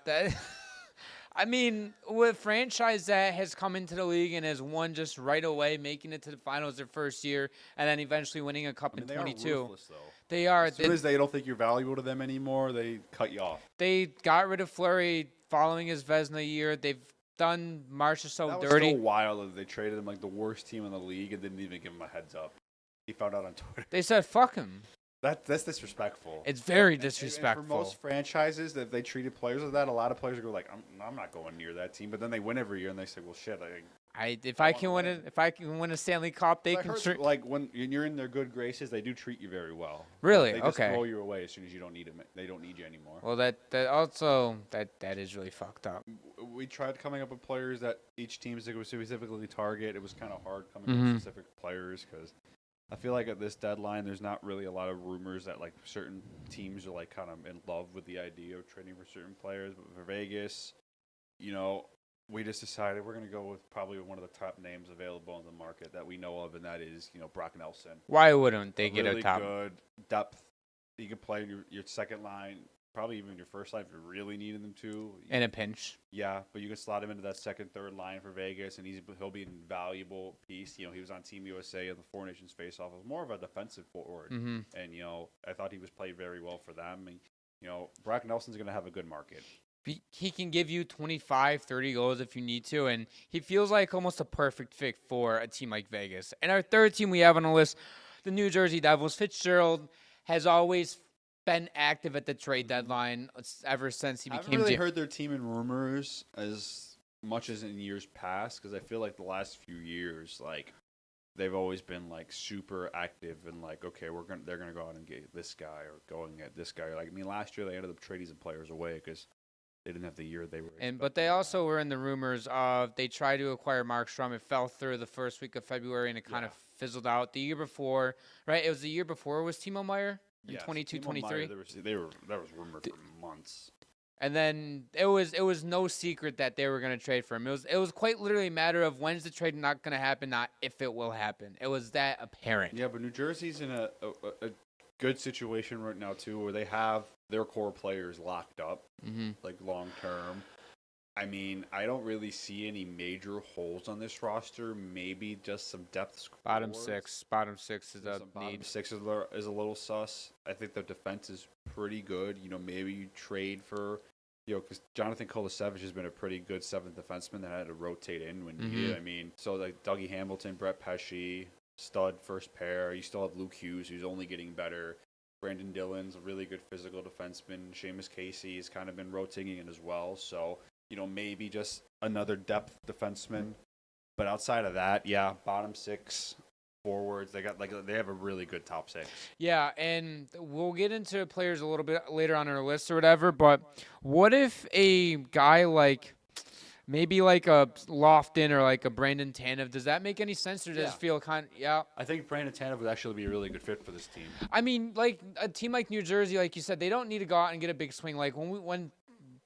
I mean, with a franchise that has come into the league and has won just right away, making it to the finals their first year, and then eventually winning a cup I mean, in they are 22. ruthless, though. They are. As soon as they don't think you're valuable to them anymore, they cut you off. They got rid of Fleury following his Vezina year. They've done Marchand so That was dirty. so wild that they traded him like the worst team in the league and didn't even give him a heads up. He found out on Twitter. They said, fuck him. That's disrespectful. It's very And disrespectful. for most franchises, if they treated players like that, a lot of players go like, "I'm not going near that team." But then they win every year, and they say, "Well, shit." If I can win a Stanley Cup, they can. Like when you're in their good graces, they do treat you very well. Really? They just Okay. throw you away as soon as you don't need them. They don't need you anymore. Well, that is really fucked up. We tried coming up with players that each team specifically target. It was kind of hard coming Mm-hmm. up with specific players because I feel like at this deadline, there's not really a lot of rumors that like certain teams are like kind of in love with the idea of trading for certain players. But for Vegas, we just decided we're going to go with probably one of the top names available on the market that we know of, and that is Brock Nelson. Why wouldn't they get really a top? Good depth. You could play your second line, probably even your first line if you really needed them to. In a pinch? Yeah, but you can slot him into that second, third line for Vegas, and he'll be an invaluable piece. He was on Team USA in the Four Nations face-off. It was more of a defensive forward, Mm-hmm. and I thought he was played very well for them. And Brock Nelson's going to have a good market. He can give you 25, 30 goals if you need to, and he feels like almost a perfect fit for a team like Vegas. And our third team we have on the list, the New Jersey Devils. Fitzgerald has always been active at the trade deadline ever since he I became. haven't really heard their team in rumors as much as in years past because I feel like the last few years, like they've always been like super active and like, okay, they're gonna go out and get this guy or going at this guy. Like last year they ended up trading some players away because they didn't have the year they were. But they also were in the rumors of they tried to acquire Marchand. It fell through the first week of February and it kind of fizzled out. The year before, right? It was the year before was Timo Meyer in 22, 23. That was rumored for months. And then it was no secret that they were going to trade for him. It was quite literally a matter of when's the trade not going to happen, not if it will happen. It was that apparent. Yeah, but New Jersey's in a good situation right now too, where they have their core players locked up, like long term. I mean, I don't really see any major holes on this roster. Maybe just some depth. Bottom six is a Bottom need. six is a little sus. I think the defense is pretty good. Maybe you trade for, because Jonathan Kolasevich has been a pretty good seventh defenseman that had to rotate in when needed. I mean, so like Dougie Hamilton, Brett Pesce, stud first pair. You still have Luke Hughes, who's only getting better. Brandon Dillon's a really good physical defenseman. Seamus Casey has kind of been rotating in as well. So, maybe just another depth defenseman. But outside of that, yeah, bottom six forwards. They have a really good top six. Yeah, and we'll get into players a little bit later on our list or whatever. But what if a guy maybe like a Lofton or like a Brandon Tanev, does that make any sense or does it feel I think Brandon Tanev would actually be a really good fit for this team. I mean, like a team like New Jersey, like you said, they don't need to go out and get a big swing. Like when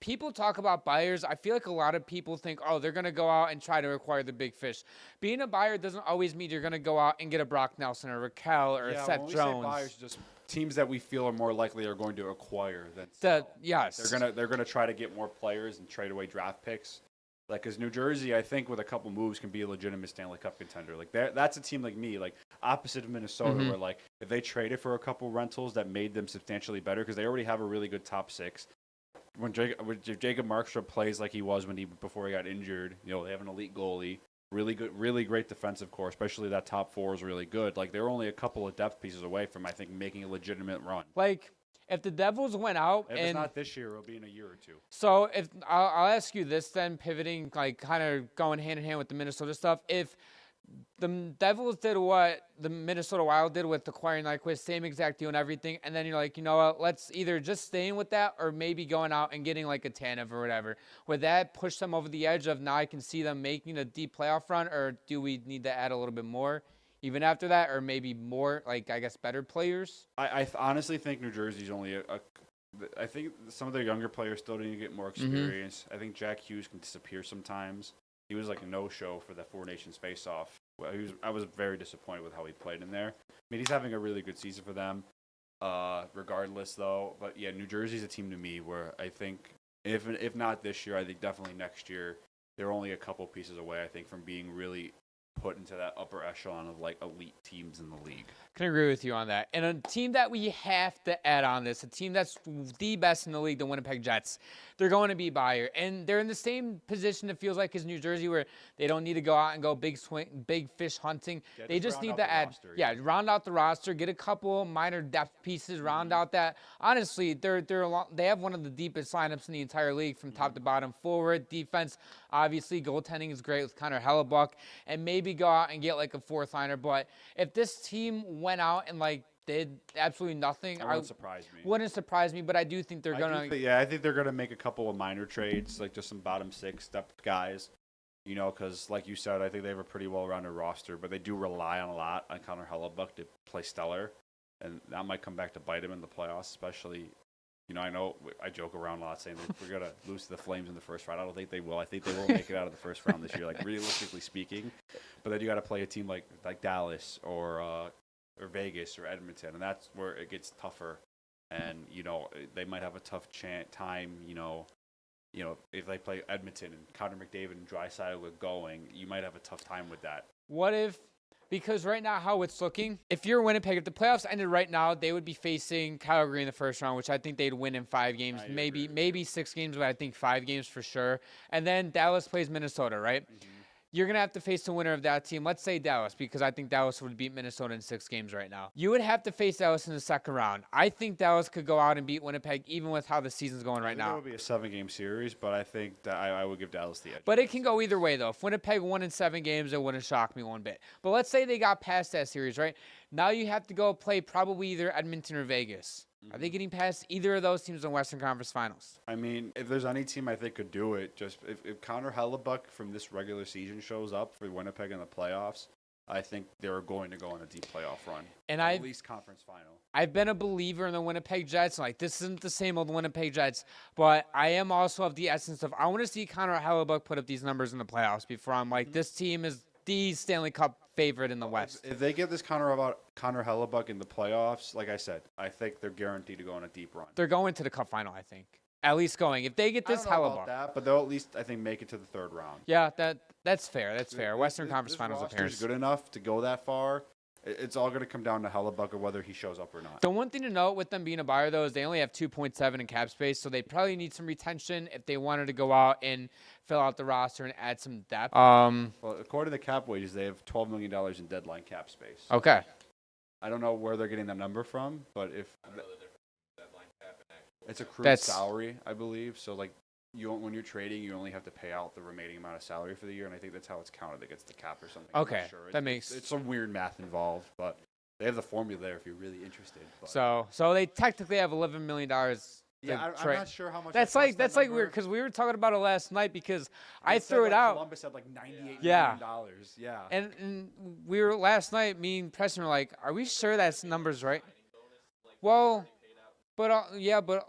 people talk about buyers, I feel like a lot of people think, oh, they're going to go out and try to acquire the big fish. Being a buyer doesn't always mean you're going to go out and get a Brock Nelson or Raquel or a Seth when we Jones. say buyers, just teams that we feel are more likely are going to acquire than sell. Yes. They're gonna try to get more players and trade away draft picks. Like, because New Jersey, I think, with a couple moves, can be a legitimate Stanley Cup contender. Like, that's a team like me, like, opposite of Minnesota, where, like, if they traded for a couple rentals that made them substantially better, because they already have a really good top six. When Jacob Markstrom plays like he was before he got injured, they have an elite goalie, really good, really great defensive core, especially that top four is really good. Like, they're only a couple of depth pieces away from, I think, making a legitimate run. Like, if the Devils went out if it's not this year, it'll be in a year or two. So if I'll ask you this then, pivoting, like kind of going hand in hand with the Minnesota stuff. If the Devils did what the Minnesota Wild did with acquiring Nyquist, same exact deal and everything, and then you're like, you know what, let's either just staying with that or maybe going out and getting like a Tanev or whatever. Would that push them over the edge of now I can see them making a deep playoff run, or do we need to add a little bit more even after that, or maybe more, like, I guess, better players? I honestly think New Jersey's only I think some of their younger players still need to get more experience. I think Jack Hughes can disappear sometimes. He was like a no-show for that Four Nations face-off. I was very disappointed with how he played in there. I mean, he's having a really good season for them, regardless, though. But, yeah, New Jersey's a team to me where I think If not this year, I think definitely next year. They're only a couple pieces away, I think, from being really put into that upper echelon of like elite teams in the league. Can agree with you on that. And a team that we have to add on this, a team that's the best in the league, the Winnipeg Jets, they're going to be buyer. And they're in the same position, it feels like, as New Jersey, where they don't need to go out and go big fish hunting. Yeah, they just just need round to out the add, roster, round out the roster, get a couple minor depth pieces, round out that. Honestly, they have one of the deepest lineups in the entire league from top to bottom. Forward, defense, obviously, goaltending is great with Connor Hellebuck, and maybe go out and get like a fourth liner. But if this team went out and like did absolutely nothing, That wouldn't surprise me. Wouldn't surprise me, but I do think they're gonna. I think they're gonna make a couple of minor trades, like just some bottom six depth guys. You know, because like you said, I think they have a pretty well-rounded roster, but they do rely on a lot on Connor Hellebuck to play stellar, and that might come back to bite him in the playoffs, especially. You know, I know I joke around a lot saying that we're going to lose to the Flames in the first round. I don't think they will. I think they will make it out of the first round this year, like realistically speaking. But then you got to play a team like Dallas or Vegas or Edmonton, and that's where it gets tougher. And, you know, they might have a tough time, you know, if they play Edmonton and Connor McDavid and Draisaitl are going, you might have a tough time with that. What if, because right now how it's looking, if you're Winnipeg, if the playoffs ended right now, they would be facing Calgary in the first round, which I think they'd win in 5 games, maybe 6 games, but I think 5 games for sure. And then Dallas plays Minnesota, right? Mm-hmm. You're going to have to face the winner of that team. Let's say Dallas, because I think Dallas would beat Minnesota in 6 games right now. You would have to face Dallas in the second round. I think Dallas could go out and beat Winnipeg, even with how the season's going right now. It would be a 7-game series, but I think that I would give Dallas the edge. But it can go either way, though. If Winnipeg won in 7 games, it wouldn't shock me one bit. But let's say they got past that series, right? Now you have to go play probably either Edmonton or Vegas. Are they getting past either of those teams in the Western Conference Finals? I mean, if there's any team I think could do it, just if Connor Hellebuck from this regular season shows up for Winnipeg in the playoffs, I think they're going to go on a deep playoff run. And at least conference final. I've been a believer in the Winnipeg Jets. Like, this isn't the same old Winnipeg Jets, but I am also of the essence of I want to see Connor Hellebuck put up these numbers in the playoffs before I'm like, this team is the Stanley Cup favorite in the West. If they get this Connor Hellebuck in the playoffs, like I said, I think they're guaranteed to go on a deep run. They're going to the Cup final, I think. At least going. If they get this I don't know Hellebuck. about that, but they'll at least, I think, make it to the third round. Yeah, that's fair. That's fair. Western Conference Finals appearance. Is good enough to go that far. It's all going to come down to Hellebuck or whether he shows up or not. The one thing to note with them being a buyer, though, is they only have 2.7 in cap space, so they probably need some retention if they wanted to go out and fill out the roster and add some depth. Well, according to cap wages, they have $12 million in deadline cap space. Okay. I don't know where they're getting that number from, but if I don't know the difference between deadline cap and actual. it's accrued salary, I believe. So, like, when you're trading, you only have to pay out the remaining amount of salary for the year, and I think that's how it's counted against the cap or something. Okay, I'm not sure. that makes it's some weird math involved, but they have the formula there if you're really interested. But. So they technically have $11 million. Yeah, I'm not sure how much. That's like weird because we were talking about it last night because I threw it out. Columbus had like $98 million. Yeah. And we were last night. Me and Preston were like, "Are we sure that's numbers right?" Well. But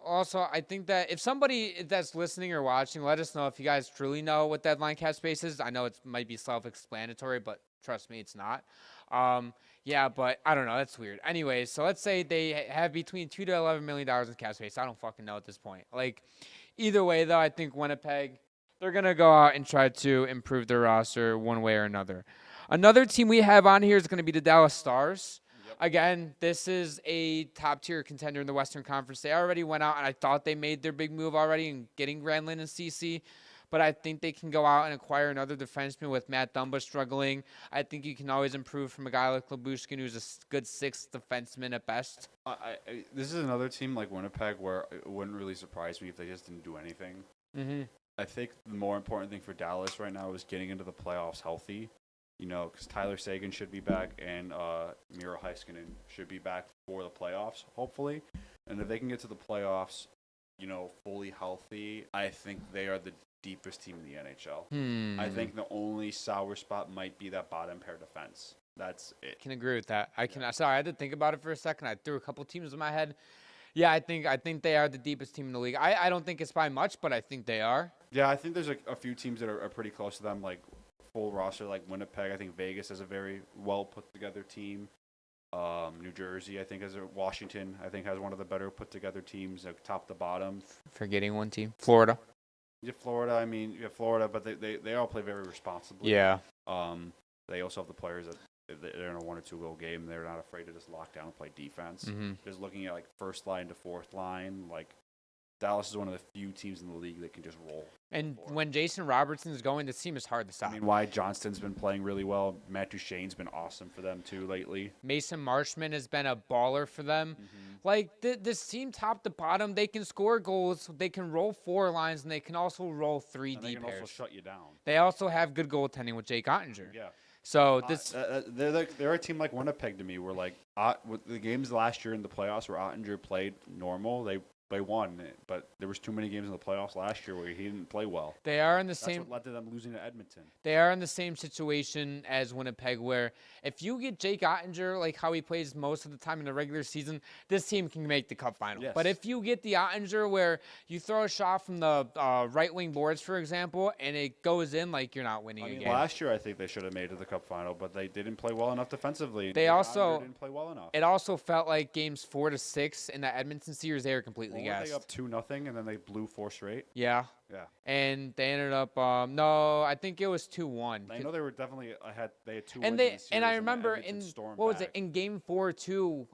also I think that if somebody that's listening or watching, let us know if you guys truly know what deadline cap space is. I know it might be self-explanatory, but trust me, it's not. But I don't know. That's weird. Anyways, so let's say they have between $2 to $11 million in cap space. I don't fucking know at this point. Like, either way, though, I think Winnipeg, they're going to go out and try to improve their roster one way or another. Another team we have on here is going to be the Dallas Stars. Again, this is a top-tier contender in the Western Conference. They already went out, and I thought they made their big move already in getting Granlund and CC. But I think they can go out and acquire another defenseman with Matt Dumba struggling. I think you can always improve from a guy like Lyubushkin, who's a good 6th defenseman at best. This is another team like Winnipeg where it wouldn't really surprise me if they just didn't do anything. Mm-hmm. I think the more important thing for Dallas right now is getting into the playoffs healthy. You know, because Tyler Seguin should be back and Miro Heiskanen should be back for the playoffs, hopefully. And if they can get to the playoffs, you know, fully healthy, I think they are the deepest team in the NHL. I think the only sour spot might be that bottom pair defense. That's it. Can agree with that. Sorry, I had to think about it for a second. I threw a couple teams in my head. Yeah, I think they are the deepest team in the league. I don't think it's by much, but I think they are. Yeah, I think there's a few teams that are pretty close to them, like full roster, like Winnipeg. I think Vegas has a very well put together team. New Jersey, I think, Washington, I think, has one of the better put together teams, like, top to bottom. Forgetting one team, Florida. Yeah, Florida. I mean, yeah, Florida, but they all play very responsibly. Yeah. They also have the players that they're in a 1 or 2 goal game. They're not afraid to just lock down and play defense. Mm-hmm. Just looking at like first line to fourth line, like Dallas is one of the few teams in the league that can just roll. And when Jason Robertson's going, this team is hard to stop. I mean, Wyatt Johnston's been playing really well. Matt Duchene's been awesome for them too lately. Mason Marchand has been a baller for them. Mm-hmm. Like this team, top to bottom, they can score goals. They can roll 4 lines, and they can also roll 3 And D they can pairs. also shut you down. They also have good goaltending with Jake Ottinger. Yeah. So this, they're a team like Winnipeg to me, where like with the games last year in the playoffs where Ottinger played normal, they won. But there was too many games in the playoffs last year where he didn't play well. they are in the That's same. what led to them losing to Edmonton. They are in the same situation as Winnipeg, where if you get Jake Ottinger, like how he plays most of the time in the regular season, this team can make the cup final. Yes. But if you get the Ottinger where you throw a shot from the right wing boards, for example, and it goes in, like you're not winning I a mean, game. last year I think they should have made it to the cup final, but they didn't play well enough defensively. They Jake also- Ottinger didn't play well enough. It also felt like games 4 to 6 in the Edmonton series, they were completely Well, were they gassed. up 2-0, and then they blew 4 straight. Yeah. Yeah, And they ended up no, I think it was 2-1. I know they were definitely ahead. They had 2 And wins they in the series, and I then remember Edmonton in stormed what was it back. in game 4 too?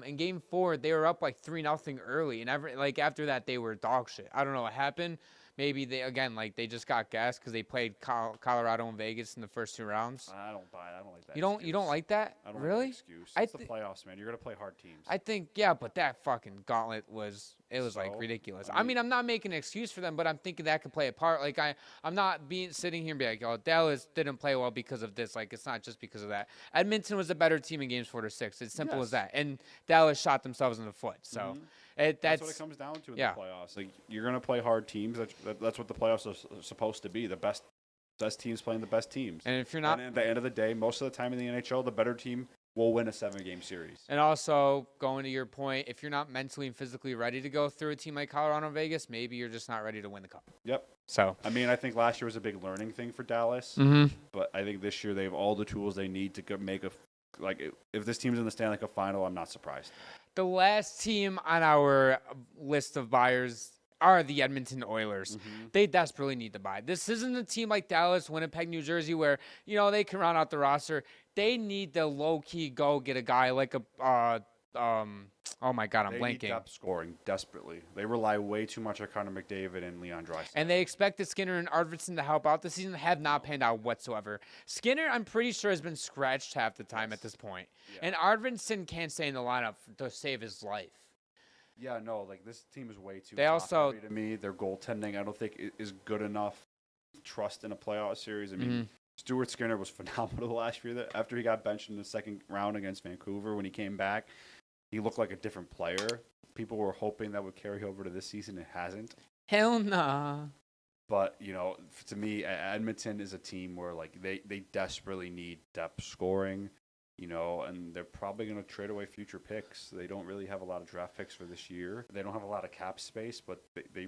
In game 4 they were up like 3-0 early, and after that they were dog shit. I don't know what happened. Maybe they just got gassed because they played Colorado and Vegas in the first 2 rounds. I don't buy it. I don't like that. You don't like that? I don't Really? Like that excuse. I It's the thi- playoffs, man. You're gonna play hard teams. I think yeah, but that fucking gauntlet was like So, ridiculous. I I mean, I'm not making an excuse for them, but I'm thinking that could play a part. Like I'm not sitting here and be like, oh, Dallas didn't play well because of this. Like it's not just because of that. Edmonton was a better team in games 4 to 6. It's simple as Yes. that. And Dallas shot themselves in the foot. So Mhm. that's That's what it comes down to in yeah. the playoffs. Like you're gonna play hard teams. That's what the playoffs are supposed to be. The best teams playing the best teams. and if you're not. And at the end of the day, most of the time in the NHL, the better team will win a 7-game series. And also, going to your point, if you're not mentally and physically ready to go through a team like Colorado and Vegas, maybe you're just not ready to win the cup. Yep. So. I mean, I think last year was a big learning thing for Dallas, Mm-hmm. but I think this year they have all the tools they need to make if this team's in the Stanley Cup final, I'm not surprised. The last team on our list of buyers are the Edmonton Oilers. They desperately need to buy. This isn't a team like Dallas, Winnipeg, New Jersey, where they can round out the roster. They need to low key go get a guy like a oh my god, I'm They need blanking. depth scoring desperately. They rely way too much on Connor McDavid and Leon Draisaitl. And they expected Skinner and Arvidsson to help out this season. Have not panned out whatsoever. Skinner, I'm pretty sure, has been scratched half the time at this point. Yeah. And Arvidsson can't stay in the lineup to save his life. Yeah, no, like this team is way too They also- top-heavy to me. Their goaltending, I don't think is good enough to trust in a playoff series. I mean, Stuart Skinner was phenomenal last year. After he got benched in the second round against Vancouver, when he came back, he looked like a different player. People were hoping that would carry over to this season. It hasn't. Hell nah. But, to me, Edmonton is a team where like they desperately need depth scoring, and they're probably going to trade away future picks. They don't really have a lot of draft picks for this year. They don't have a lot of cap space, but they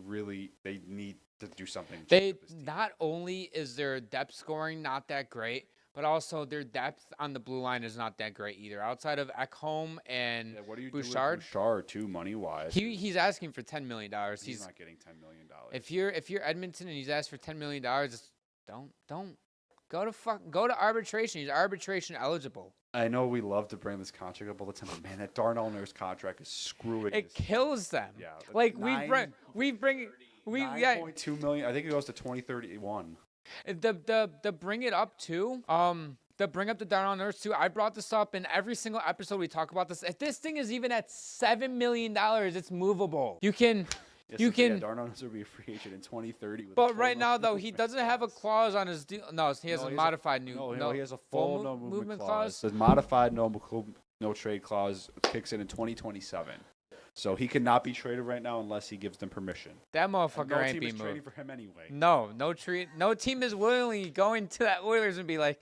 need to do something. They with this team. not only is their depth scoring not that great, but also their depth on the blue line is not that great either. Outside of Ekholm and Yeah, what do you Bouchard? do with Bouchard too, money wise? he's asking for $10 million. He's not getting $10 million. If you're Edmonton and he's asked for $10 million, don't go to arbitration. He's arbitration eligible. I know we love to bring this contract up all the time, but man, that Darnell Nurse contract is screwing. It this kills them. Yeah, like nine- we 9.2 million. I think it goes to 2031. The bring it up too. To bring up the Darnell Nurse too. I brought this up in every single episode we talk about this. If this thing is even at $7 million, it's movable. You can. Darnell Nurse will be a free agent in 2030. With a But full right now, though, he movement doesn't have a clause on his deal. No, he has a modified new. No, he has a full no movement clause. The clause. modified no trade clause kicks in 2027. So he cannot be traded right now unless he gives them permission. That And motherfucker no ain't team being is trading moved. for him anyway. No team is willingly going to that Oilers and be like,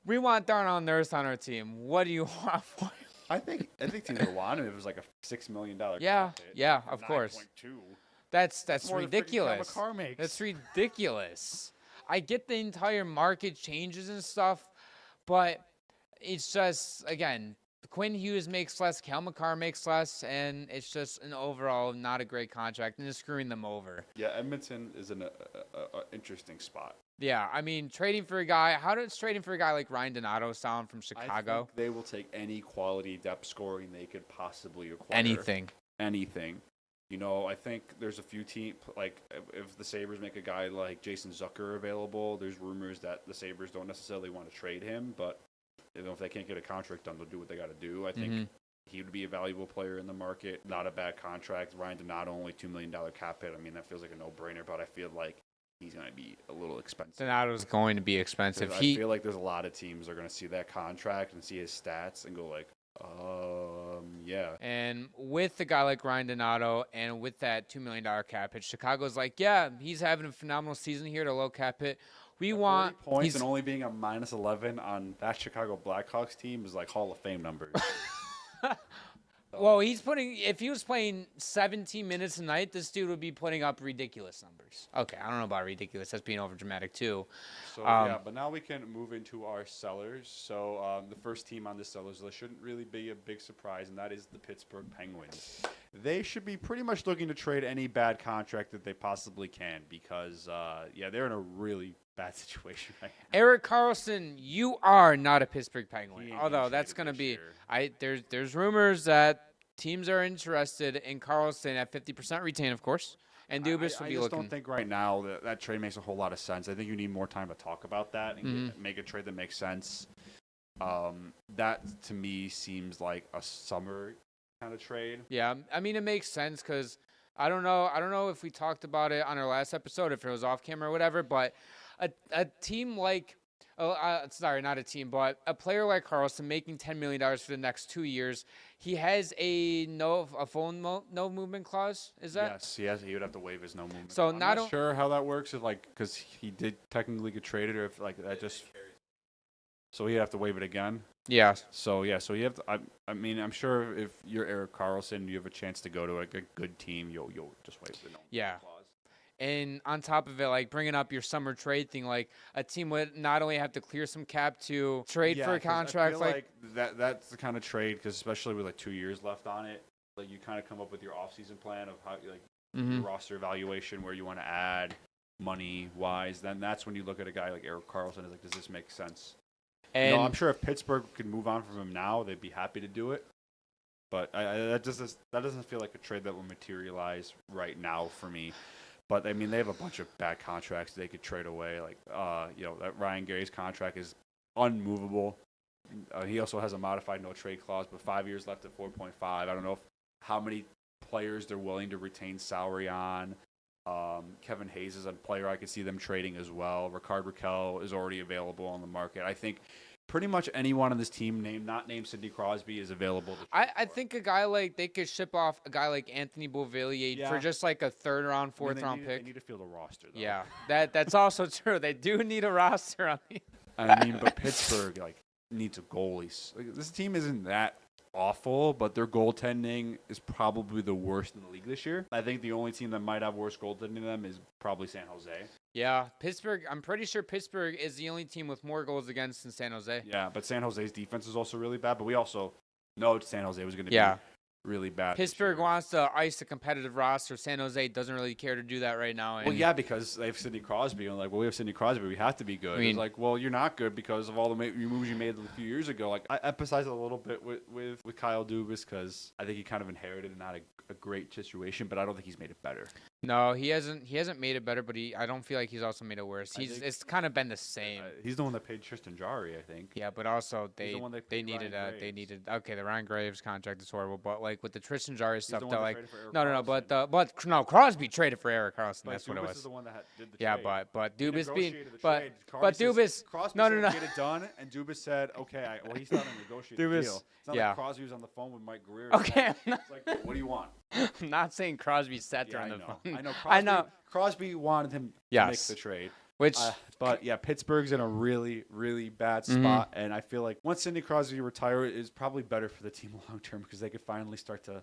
we want Darnell Nurse on our team. What do you want for him? I think teams would want him if it was like a $6 million. Yeah, cap hit. yeah, of course. 9.2. That's More than freaking ridiculous. Kyle McCarr makes. That's ridiculous. I get the entire market changes and stuff, but it's just again Quinn Hughes makes less, Cal McCarr makes less, and it's just an overall not a great contract, and it's screwing them over. Yeah, Edmonton is an interesting spot. Yeah, I mean, trading for a guy, how does trading for a guy like Ryan Donato sound from I Chicago? think they will take any quality depth scoring they could possibly acquire. Anything. You know, I think there's a few teams, like if the Sabres make a guy like Jason Zucker available, there's rumors that the Sabres don't necessarily want to trade him, but if they can't get a contract done, they'll do what they got to do. I think he would be a valuable player in the market, not a bad contract. Ryan Donato, only $2 million cap hit. I mean, that feels like a no-brainer, but I feel like he's going to be a little expensive. Donato's going to be expensive. I feel like there's a lot of teams that are going to see that contract and see his stats and go like, yeah. And with a guy like Ryan Donato and with that $2 million cap hit, Chicago's like, yeah, he's having a phenomenal season here at a low cap hit. We want 40 points and only being a -11 on that Chicago Blackhawks team is like Hall of Fame numbers. Well, if he was playing 17 minutes a night, this dude would be putting up ridiculous numbers. Okay, I don't know about ridiculous. That's being overdramatic too. So, yeah, but now we can move into our sellers. So, the first team on the sellers list shouldn't really be a big surprise, and that is the Pittsburgh Penguins. They should be pretty much looking to trade any bad contract that they possibly can because, they're in a really bad situation right now. Erik Karlsson, you are not a Pittsburgh Penguin. He ain't Although getting that's traded going to this be year. there's rumors that teams are interested in Karlsson at 50% retain, of course. And Dubas will I be just looking. don't think right now that trade makes a whole lot of sense. I think you need more time to talk about that and make a trade that makes sense. That to me seems like a summer kind of trade. Yeah, I mean it makes sense because I don't know if we talked about it on our last episode, if it was off camera or whatever, but a team like sorry, not a team, but a player like Karlsson making $10 million for the next 2 years, he has a no movement clause. Is that? Yes, he would have to waive his no movement. So I'm not not sure how that works, if because he did technically get traded, or if that just. So he'd have to waive it again. Yeah. So you have to. I mean, I'm sure if you're Erik Karlsson, you have a chance to go to a good team. You'll just waive the no movement clause. And on top of it, like bringing up your summer trade thing, like a team would not only have to clear some cap to trade for a contract, I feel like that's the kind of trade, because especially with like 2 years left on it, like you kind of come up with your off-season plan of how your roster evaluation, where you want to add money wise. Then that's when you look at a guy like Erik Karlsson and is like, does this make sense? And I'm sure if Pittsburgh could move on from him now, they'd be happy to do it. But that doesn't feel like a trade that will materialize right now for me. But, I mean, they have a bunch of bad contracts they could trade away. Like, that Ryan Gary's contract is unmovable. He also has a modified no-trade clause, but 5 years left at 4.5. I don't know how many players they're willing to retain salary on. Kevin Hayes is a player I could see them trading as well. Ricard Raquel is already available on the market. I think pretty much anyone on this team, not named Sidney Crosby, is available. I think a guy like they could ship off a guy like Anthony Beauvillier for just like a third round, fourth round pick. They need to field a roster, though. Yeah, that's also true. They do need a roster on the. I mean, but Pittsburgh needs a goalie. This team isn't that awful, but their goaltending is probably the worst in the league this year. I think the only team that might have worse goaltending than them is probably San Jose. Yeah, Pittsburgh. I'm pretty sure Pittsburgh is the only team with more goals against than San Jose. Yeah, but San Jose's defense is also really bad. But we also know San Jose was going to be really bad. Pittsburgh wants to ice a competitive roster. San Jose doesn't really care to do that right now. Well, yeah, because they have Sidney Crosby. And we have Sidney Crosby. We have to be good. I mean, it's you're not good because of all the moves you made a few years ago. I emphasize it a little bit with Kyle Dubas because I think he kind of inherited not a great situation, but I don't think he's made it better. No, he hasn't made it better, but I don't feel like he's also made it worse. It's kind of been the same. He's the one that paid Tristan Jarry, I think. Yeah, but also they needed the Ryan Graves contract is horrible, but with the Tristan Jarry stuff, no, Crosby traded for Erik Karlsson. That's what it was. Is the one that did the yeah, trade. but Dubas being but Dubas Crosby no said get it done, and Dubas said okay. He's not a negotiated deal. It's not like Crosby was on the phone with Mike Greer. Okay, it's like, what do you want? I'm not saying Crosby sat there on the phone. I know. Crosby wanted him to make the trade. But Pittsburgh's in a really, really bad spot, and I feel like once Sidney Crosby retires, it's probably better for the team long term because they could finally start to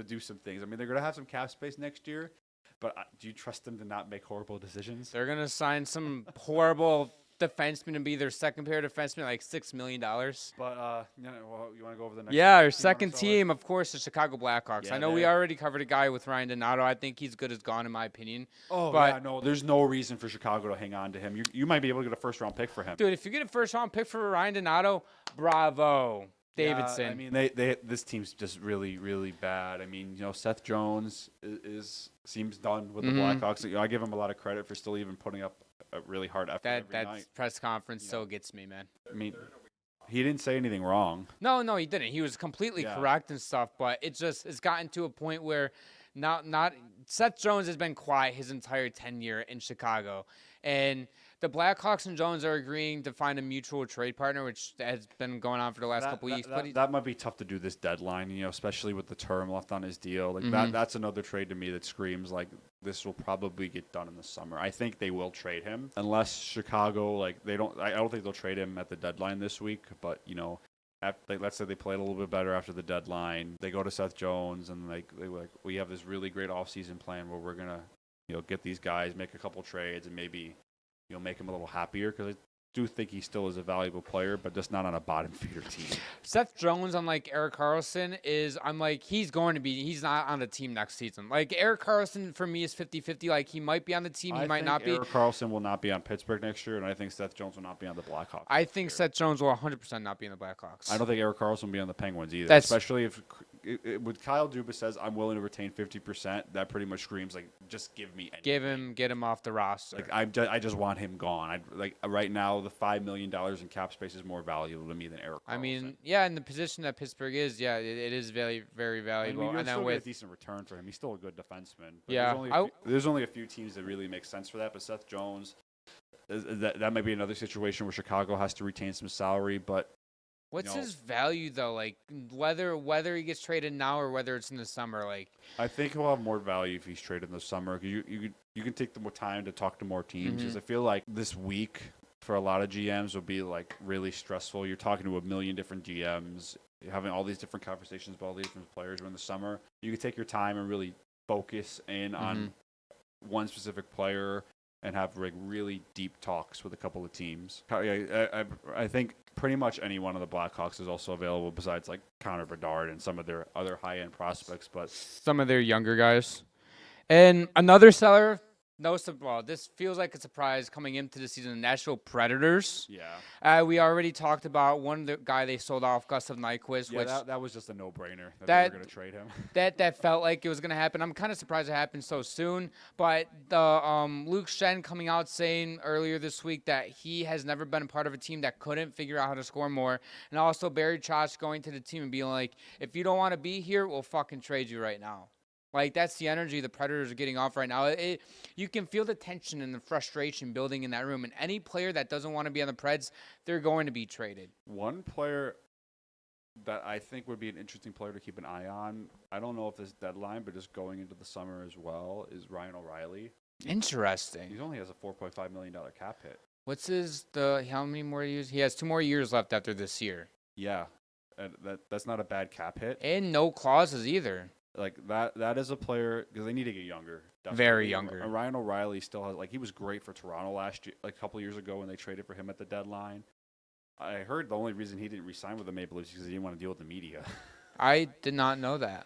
do some things. I mean, they're going to have some cap space next year, but do you trust them to not make horrible decisions? They're going to sign some horrible defenseman to be their second pair defenseman, like $6 million. But you want to go over the next? Yeah, our team on second the team, of course, the Chicago Blackhawks. Yeah, I know we they're- already covered a guy with Ryan Donato. I think he's good as gone, in my opinion. Oh But- yeah, no, there's no reason for Chicago to hang on to him. You might be able to get a first round pick for him. Dude, if you get a first-round pick for Ryan Donato, bravo, Davidson. Yeah, I mean, this team's just really, really bad. I mean, Seth Jones seems done with the Blackhawks. I give him a lot of credit for still even putting up a really hard effort every that night. press conference still gets me, man. I mean, he didn't say anything wrong. No, he didn't. He was completely Yeah. correct and stuff, but it's gotten to a point where not Seth Jones has been quiet his entire tenure in Chicago, and the Blackhawks and Jones are agreeing to find a mutual trade partner, which has been going on for the last couple weeks. But That might be tough to do this deadline, especially with the term left on his deal. Like that's another trade to me that screams like this will probably get done in the summer. I think they will trade him unless Chicago I don't think they'll trade him at the deadline this week. But let's say they played a little bit better after the deadline. They go to Seth Jones and we have this really great offseason plan where we're gonna get these guys, make a couple trades, and maybe make him a little happier because I do think he still is a valuable player, but just not on a bottom feeder team. Seth Jones, unlike Erik Karlsson, he's not on the team next season. Like, Erik Karlsson, for me, is 50-50. Like, he might be on the team, he might not be. Erik Karlsson will not be on Pittsburgh next year, and I think Seth Jones will not be on the Blackhawks. I think Seth Jones will 100% not be in the Blackhawks. I don't think Erik Karlsson will be on the Penguins either, That's- especially if when Kyle Dubas says, I'm willing to retain 50%, that pretty much screams, just give me anything. Get him off the roster. I just want him gone. Right now, the $5 million in cap space is more valuable to me than Erik Karlsson. I mean, yeah, in the position that Pittsburgh is, yeah, it is very, very valuable. you'll And then still get a with decent return for him. He's still a good defenseman. But Yeah, there's only a few teams that really make sense for that. But Seth Jones, that might be another situation where Chicago has to retain some salary. But what's his value though? Like whether he gets traded now or whether it's in the summer, like I think he'll have more value if he's traded in the summer. 'Cause you can take the more time to talk to more teams. Because I feel like this week for a lot of GMs will be really stressful. You're talking to a million different GMs, having all these different conversations about all these different players. When the summer, you can take your time and really focus in on one specific player and have really deep talks with a couple of teams. I think pretty much any one of the Blackhawks is also available besides Connor Bedard and some of their other high-end prospects. But some of their younger guys. And another seller, this feels like a surprise coming into the season, the Nashville Predators. yeah, We already talked about the guy they sold off, Gustav Nyquist, yeah, which that was just a no-brainer that That- they were going to trade him. that felt like it was going to happen. I'm kind of surprised it happened so soon. But the Luke Shen coming out saying earlier this week that he has never been a part of a team that couldn't figure out how to score more. And also Barry Trotz going to the team and being like, if you don't want to be here, we'll fucking trade you right now. Like, that's the energy the Predators are getting off right now. You can feel the tension and the frustration building in that room. And any player that doesn't want to be on the Preds, they're going to be traded. One player that I think would be an interesting player to keep an eye on, I don't know if this deadline, but just going into the summer as well, is Ryan O'Reilly. Interesting. He only has a $4.5 million cap hit. What's how many more years? He has 2 more years left after this year. Yeah, and that's not a bad cap hit. And no clauses either. That is a player because they need to get younger. Definitely. Very younger. And Ryan O'Reilly still has he was great for Toronto last year, a couple years ago when they traded for him at the deadline. I heard the only reason he didn't re-sign with the Maple Leafs is because he didn't want to deal with the media. I did not know that.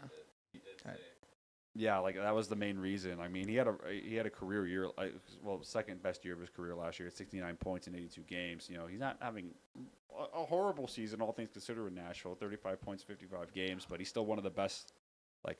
Yeah, that was the main reason. I mean, he had a career year, second best year of his career last year at 69 points in 82 games. He's not having a horrible season, all things considered, in Nashville. 35 points, 55 games, but he's still one of the best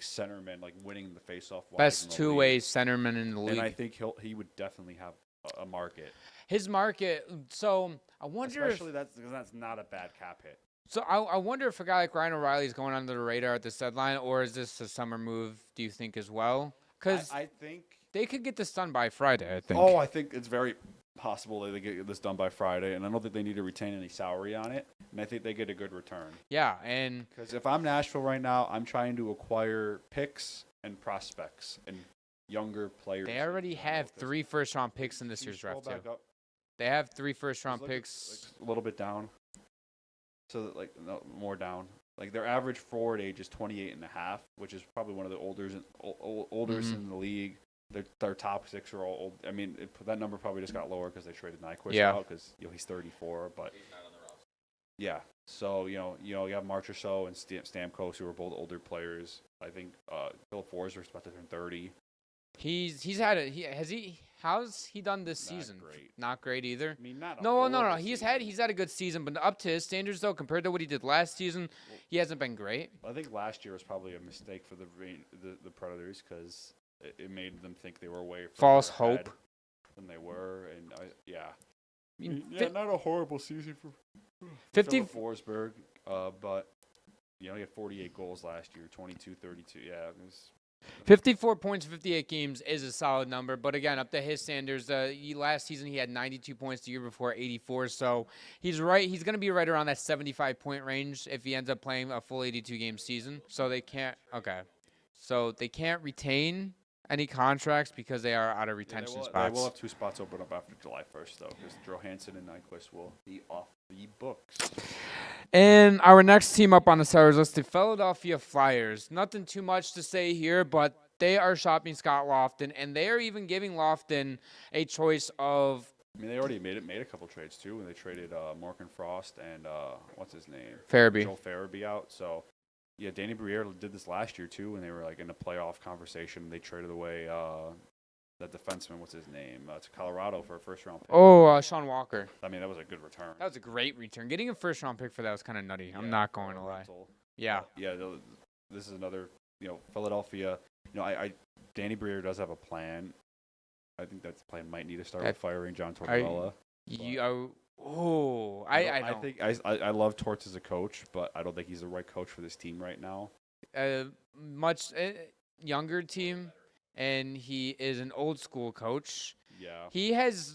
centermen, winning the faceoff. Best two-way centerman in the league. And I think he would definitely have a market. His market. So I wonder, especially because that's not a bad cap hit. So I wonder if a guy like Ryan O'Reilly is going under the radar at this deadline, or is this a summer move? Do you think as well? Because I think they could get this done by Friday. I think. Oh, I think it's very possible that they get this done by Friday, and I don't think they need to retain any salary on it, and I think they get a good return. Yeah, and because if I'm Nashville right now, I'm trying to acquire picks and prospects and younger players. They already have 3 first-round picks in this year's draft too. They have 3 first-round picks. A little bit down. So no, more down. Their average forward age is 28 and a half, which is probably one of the oldest in the league. their top 6 are all old. I mean, that number probably just got lower because they traded Nyquist Yeah. out because he's 34. But He's not on the roster. yeah, so you have Marchand and Stamkos, who are both older players. I think Philip Forsberg's about to turn 30. He's had how's he done this Not season? great. Not great either. I mean, not a No. horrible He's season. had a good season, but up to his standards though, compared to what he did last season, he hasn't been great. I think last year was probably a mistake for the Predators because it made them think they were way False further ahead hope. than they were, and I mean, not a horrible season for 50 Philip Forsberg, but he had 48 goals last year, 22, 32. Yeah, it was 54 points, 58 games is a solid number, but again, up to his standards. Last season he had 92 points, the year before 84. So he's right. He's going to be right around that 75 point range if he ends up playing a full 82 game season. So they can't. Okay, so they can't retain any contracts because they are out of retention They spots. will have 2 spots open up after July 1st, though, because Johansson and Nyquist will be off the books. And our next team up on the sellers list, the Philadelphia Flyers. Nothing too much to say here, but they are shopping Scott Lofton, and they are even giving Lofton a choice of I mean, they already made a couple trades too when they traded Morgan Frost and what's his name, Farabee. Joe Farabee out. So yeah, Danny Briere did this last year too when they were like in a playoff conversation. They traded away that defenseman, what's his name, to Colorado for a first-round pick. Oh, Sean Walker. I mean, that was a good return. That was a great return. Getting a first-round pick for that was kind of nutty. I'm Yeah, not going to lie. rental. Yeah. Yeah, this is another, Philadelphia. Danny Briere does have a plan. I think that plan might need to start with firing John Tortorella. I think I love Torts as a coach, but I don't think he's the right coach for this team right now. Much younger team, and he is an old school coach. Yeah.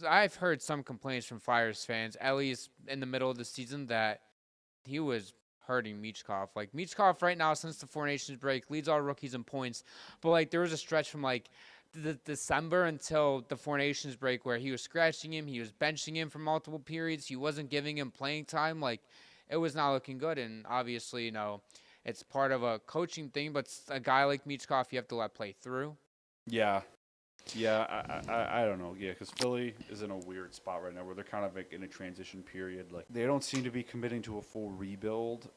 I've heard some complaints from Flyers fans, at least in the middle of the season, that he was hurting Michkov. Like, Michkov right now, since the Four Nations break, leads all rookies in points. But, like, there was a stretch from, like, the December until the Four Nations break where he was scratching him. He was benching him for multiple periods. He wasn't giving him playing time. Like, it was not looking good. And obviously, it's part of a coaching thing. But a guy like Michkov, you have to let play through. Yeah. Yeah, I don't know. Yeah, because Philly is in a weird spot right now where they're kind of like in a transition period. Like, they don't seem to be committing to a full rebuild.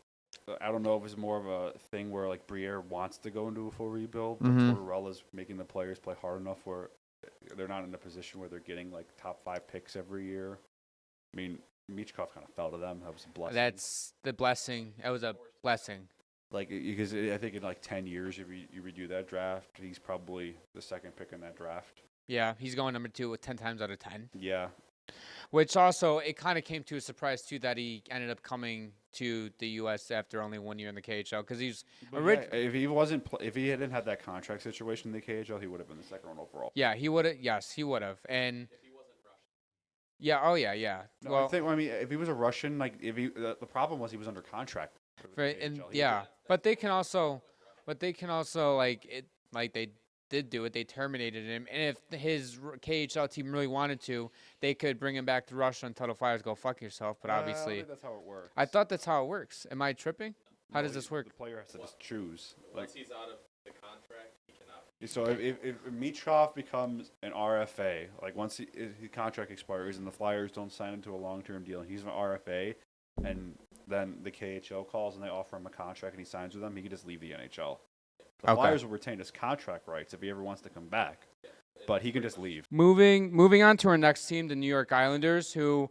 I don't know if it's more of a thing where like Briere wants to go into a full rebuild, but Tortorella's making the players play hard enough where they're not in a position where they're getting like top 5 picks every year. I mean, Michkov kind of fell to them. That was a blessing. That's the blessing. That was a blessing. Like, because I think in like 10 years, if you redo that draft, he's probably the second pick in that draft. Yeah, he's going number 2 with 10 times out of 10. Yeah. Which also, it kind of came to a surprise, too, that he ended up coming to the U.S. after only 1 year in the KHL. Because if he hadn't had that contract situation in the KHL, he would have been the second one overall. Yeah, he would have. Yes, he would have. And If he wasn't Russian. yeah, oh yeah. No, Well, if he was a Russian, like the problem was he was under contract. but they can also they did do it. They terminated him, and if his KHL team really wanted to, they could bring him back to Russia and tell the Flyers go fuck yourself. But I obviously, think that's how it works. I thought that's how it works. Am I tripping? How does this work? The player has to just choose. Once he's out of the contract, he cannot. So if Michkov becomes an RFA, like once his contract expires and the Flyers don't sign him to a long-term deal and he's an RFA, and then the KHL calls and they offer him a contract and he signs with them, he can just leave the NHL. The Flyers will retain his contract rights if he ever wants to come back, but he can just leave. Moving on to our next team, the New York Islanders, who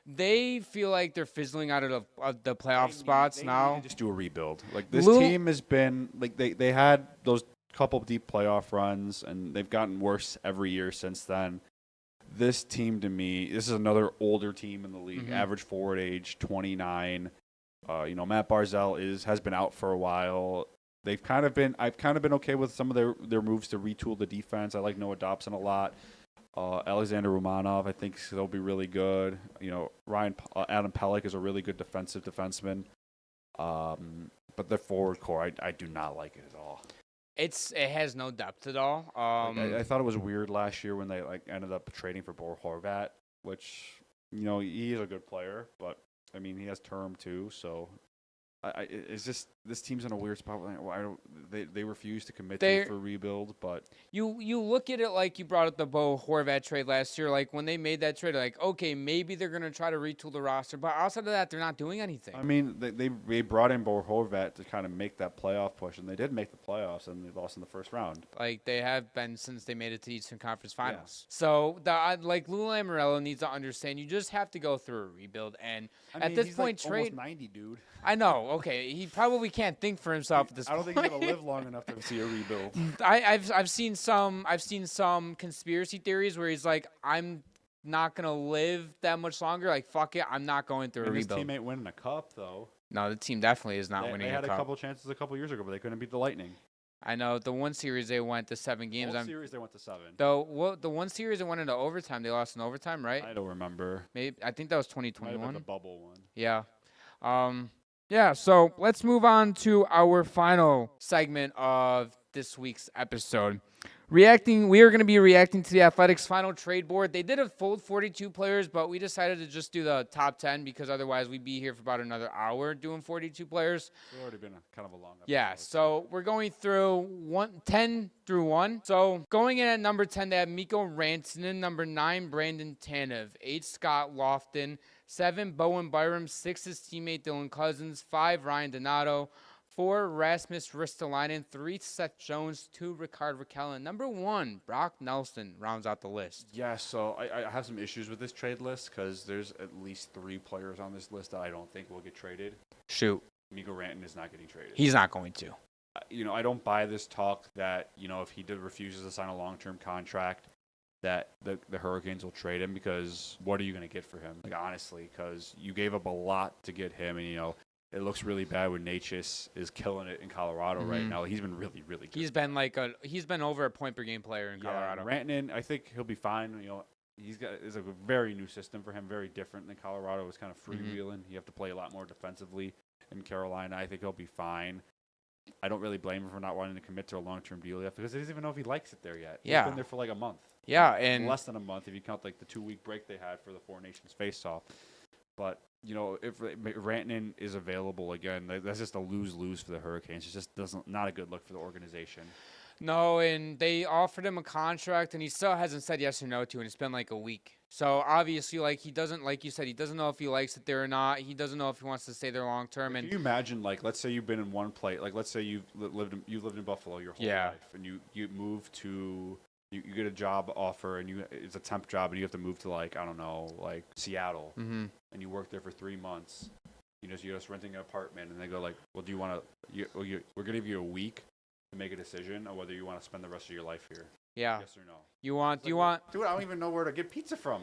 they feel like they're fizzling out of the playoff spots now. Need to just do a rebuild. Like, this team has been like they had those couple deep playoff runs and they've gotten worse every year since then. This team, to me, this is another older team in the league. Average forward age 29. Matt Barzal has been out for a while. I've kind of been okay with some of their moves to retool the defense. I like Noah Dobson a lot. Alexander Romanov, I think he'll be really good. Adam Pelech is a really good defenseman. But their forward core, I do not like it at all. It has no depth at all. I thought it was weird last year when they ended up trading for Bo Horvat, which he is a good player, but I mean he has term too, so It's just this team's in a weird spot. Why don't they refuse to commit They're- for rebuild? But You look at it like you brought up the Bo Horvat trade last year. Like when they made that trade, like okay, maybe they're gonna try to retool the roster, but outside of that, they're not doing anything. I mean, they brought in Bo Horvat to kind of make that playoff push, and they did make the playoffs, and they lost in the first round. Like they have been since they made it to Eastern Conference Finals. So like Lou Lamoriello needs to understand you just have to go through a rebuild. And at this point, he's trade. almost 90, dude. I know. Okay, he probably can't think for himself at this I don't point. think he's gonna live long enough to see a rebuild. I've seen some conspiracy theories where he's like, I'm not gonna live that much longer. Like fuck it, I'm not going through a His rebuild. team ain't winning a cup though. No, the team definitely is not They winning had a a cup. couple chances a couple years ago, but they couldn't beat the Lightning. I know the one series they went to 7 games. Both series they went to 7. The one series they went into overtime, they lost in overtime, right? I don't remember. Maybe I think that was Might have been 2021. the bubble one. Yeah. Yeah, so let's move on to our final segment of this week's episode. We are going to be reacting to the Athletics' final trade board. They did a full 42 players, but we decided to just do the top 10 because otherwise we'd be here for about another hour doing 42 players. It's already been kind of a long episode. Yeah, so we're going through 10 through 1. So going in at number 10, they have Mikko Rantanen. Number 9, Brandon Tanev. 8, Scott Lofton. 7, Bowen Byram. 6, his teammate Dylan Cousins. 5, Ryan Donato. 4, Rasmus Ristolainen. 3, Seth Jones. 2, Rickard Rakell. And number 1, Brock Nelson rounds out the list. Yeah, so I have some issues with this trade list because there's at least 3 players on this list that I don't think will get traded. Shoot. Mikko Rantanen is not getting traded. He's not going to. I don't buy this talk that, if he refuses to sign a long-term contract, that the Hurricanes will trade him because what are you going to get for him? Like, honestly, because you gave up a lot to get him, and, it looks really bad when Nyquist is killing it in Colorado right now. He's been really, really good. He's been over a point per game player in Colorado. Rantanen, I think he'll be fine. It's a very new system for him, very different than Colorado. It was kind of freewheeling. You have to play a lot more defensively in Carolina. I think he'll be fine. I don't really blame him for not wanting to commit to a long-term deal yet because he doesn't even know if he likes it there yet. Yeah. He's been there for like a month. Yeah, and less than a month if you count like the 2-week break they had for the Four Nations face-off. But if Rantanen is available again, that's just a lose-lose for the Hurricanes. It just not a good look for the organization. No, and they offered him a contract, and he still hasn't said yes or no to it. And it's been like a week. So obviously, he doesn't, like you said, he doesn't know if he likes it there or not. He doesn't know if he wants to stay there long term. And can you imagine, let's say you've been in one place, let's say you've lived in Buffalo your whole life, and you move to. You get a job offer, and it's a temp job, and you have to move to Seattle, and you work there for 3 months. You're just renting an apartment, and they go well, do you want to? We're gonna give you a week to make a decision on whether you want to spend the rest of your life here. Yeah. Yes or no? Dude, I don't even know where to get pizza from.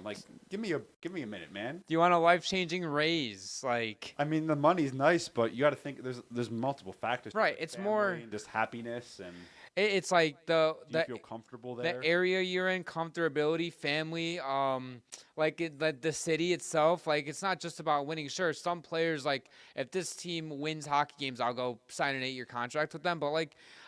Give me a minute, man. Do you want a life-changing raise? I mean, the money's nice, but you got to think there's multiple factors. Right. It's more and just happiness and. It's like do you feel comfortable there? The area you're in, comfortability, family, the city itself. It's not just about winning. Sure, some players, if this team wins hockey games, I'll go sign an 8-year contract with them. But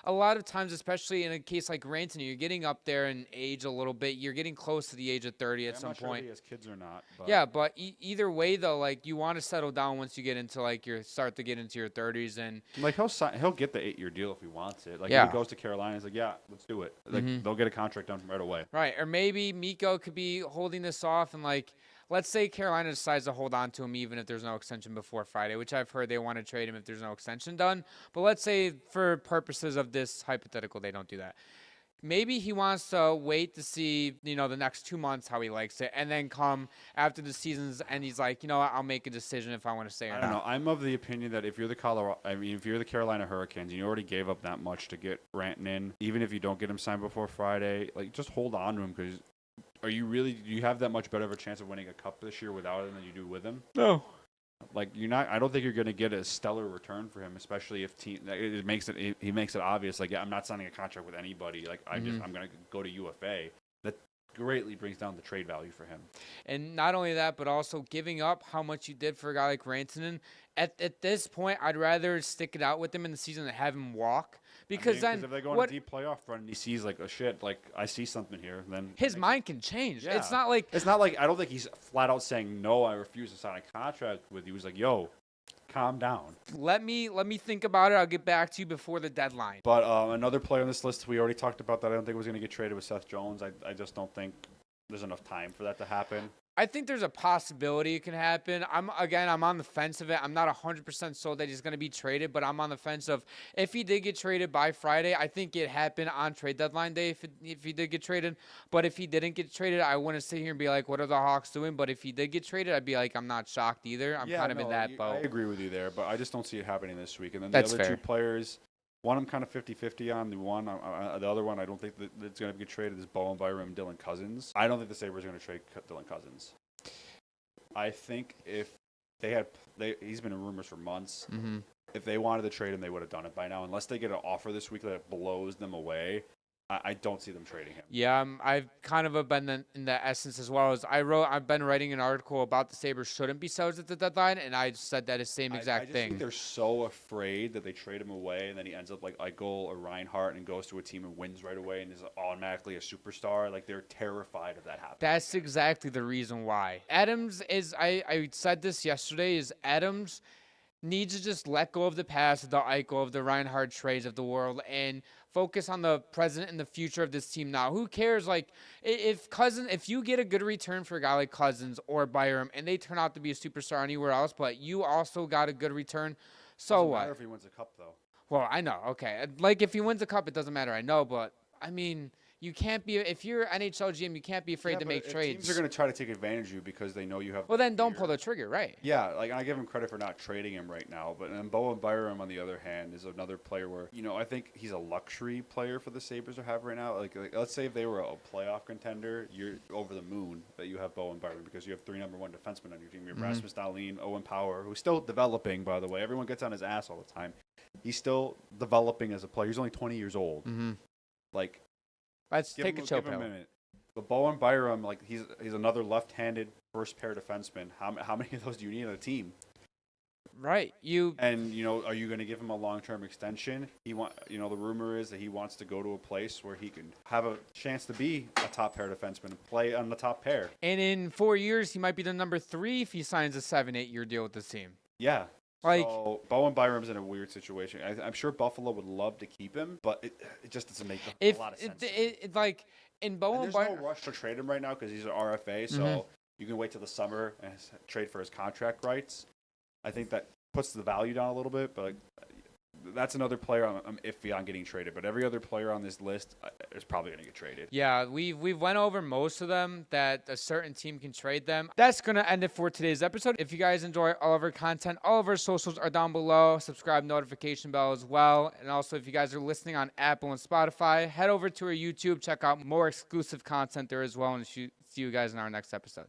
a lot of times, especially in a case like Rantanen, you're getting up there in age a little bit. You're getting close to the age of 30 at some point. I'm not sure if he has kids or not. But. Yeah, but either way though, you want to settle down once you get into start to get into your 30s, and he'll get the 8-year deal if he wants it. If he goes to Carolina, he's yeah, let's do it. They'll get a contract done right away. Right, or maybe Mikko could be holding this off, and let's say Carolina decides to hold on to him even if there's no extension before Friday, which I've heard they want to trade him if there's no extension done. But let's say for purposes of this hypothetical, they don't do that. Maybe he wants to wait to see, the next 2 months how he likes it, and then come after the season's end, he's like, what, I'll make a decision if I want to stay or not. I don't know. I'm of the opinion that if you're the Carolina Hurricanes and you already gave up that much to get Rantanen, even if you don't get him signed before Friday, just hold on to him because do you have that much better of a chance of winning a cup this year without him than you do with him? No. You're not. I don't think you're going to get a stellar return for him, especially if he makes it obvious. I'm not signing a contract with anybody. I'm going to go to UFA. That greatly brings down the trade value for him. And not only that, but also giving up how much you did for a guy like Rantanen. At this point, I'd rather stick it out with him in the season than have him walk. Because then if they go on a deep playoff run and he sees I see something here, then his mind can change. Yeah. It's not like I don't think he's flat out saying no, I refuse to sign a contract with you. He's like, yo, calm down. Let me think about it. I'll get back to you before the deadline. But another player on this list we already talked about that I don't think was going to get traded was Seth Jones. I just don't think there's enough time for that to happen. I think there's a possibility it can happen. I'm on the fence of it. I'm not 100% sold that he's going to be traded, but I'm on the fence of if he did get traded by Friday, I think it happened on trade deadline day if he did get traded. But if he didn't get traded, I wouldn't sit here and be like, what are the Hawks doing? But if he did get traded, I'd be like, I'm not shocked either. I'm kind of in that boat. I agree with you there, but I just don't see it happening this week. And then That's the other fair. two players, one I'm kind of 50-50 on. The other one I don't think that it's going to get traded is Bowen Byram and Dylan Cousins. I don't think the Sabres are going to trade Dylan Cousins. I think if he's been in rumors for months. Mm-hmm. If they wanted to trade him, they would have done it by now. Unless they get an offer this week that blows them away, I don't see them trading him. Yeah, I've kind of been in the essence as well as I've been writing an article about the Sabres shouldn't be sellers at the deadline, and I said that same exact I just thing. think they're so afraid that they trade him away, and then he ends up like Eichel or Reinhart and goes to a team and wins right away and is automatically a superstar. Like, they're terrified of that happening. That's exactly the reason why. Adams is, I said this yesterday, is Adams needs to just let go of the past, of the Eichel, of the Reinhart trades of the world, and focus on the present and the future of this team now. Who cares? Like, if you get a good return for a guy like Cousins or Byram, and they turn out to be a superstar anywhere else, but you also got a good return, so Doesn't what? matter if he wins a cup, though. Well, I know. Okay. Like, if he wins a cup, it doesn't matter. I know, but, I mean, you can't be – if you're NHL GM, you can't be afraid to make trades. Teams are going to try to take advantage of you because they know you have – Well, then don't pull the trigger, right? Yeah, like, I give him credit for not trading him right now. But then Bowen Byram, on the other hand, is another player where, I think he's a luxury player for the Sabres to have right now. Like let's say if they were a playoff contender, you're over the moon that you have Bowen Byram because you have 3 number 1 defensemen on your team. You have Rasmus Dahlin, Owen Power, who's still developing, by the way. Everyone gets on his ass all the time. He's still developing as a player. He's only 20 years old. Mm-hmm. Like, Let's take a chill give him pill. a minute. But Bowen Byram, like, he's another left-handed first pair defenseman. How many of those do you need on a team? Right. And are you going to give him a long-term extension? The rumor is that he wants to go to a place where he can have a chance to be a top pair defenseman and play on the top pair. And in 4 years, he might be the number 3 if he signs a 7-8 year deal with this team. Yeah. Like, so Bowen Byram's in a weird situation. I'm sure Buffalo would love to keep him, but it just doesn't make a lot of sense. Like, in Bowen There's no rush to trade him right now because he's an RFA, so you can wait till the summer and trade for his contract rights. I think that puts the value down a little bit, but that's another player I'm iffy on getting traded. But every other player on this list is probably going to get traded. Yeah, we've went over most of them that a certain team can trade them. That's going to end it for today's episode. If you guys enjoy all of our content, all of our socials are down below. Subscribe, notification bell as well. And also, if you guys are listening on Apple and Spotify, head over to our YouTube. Check out more exclusive content there as well. And see you guys in our next episode.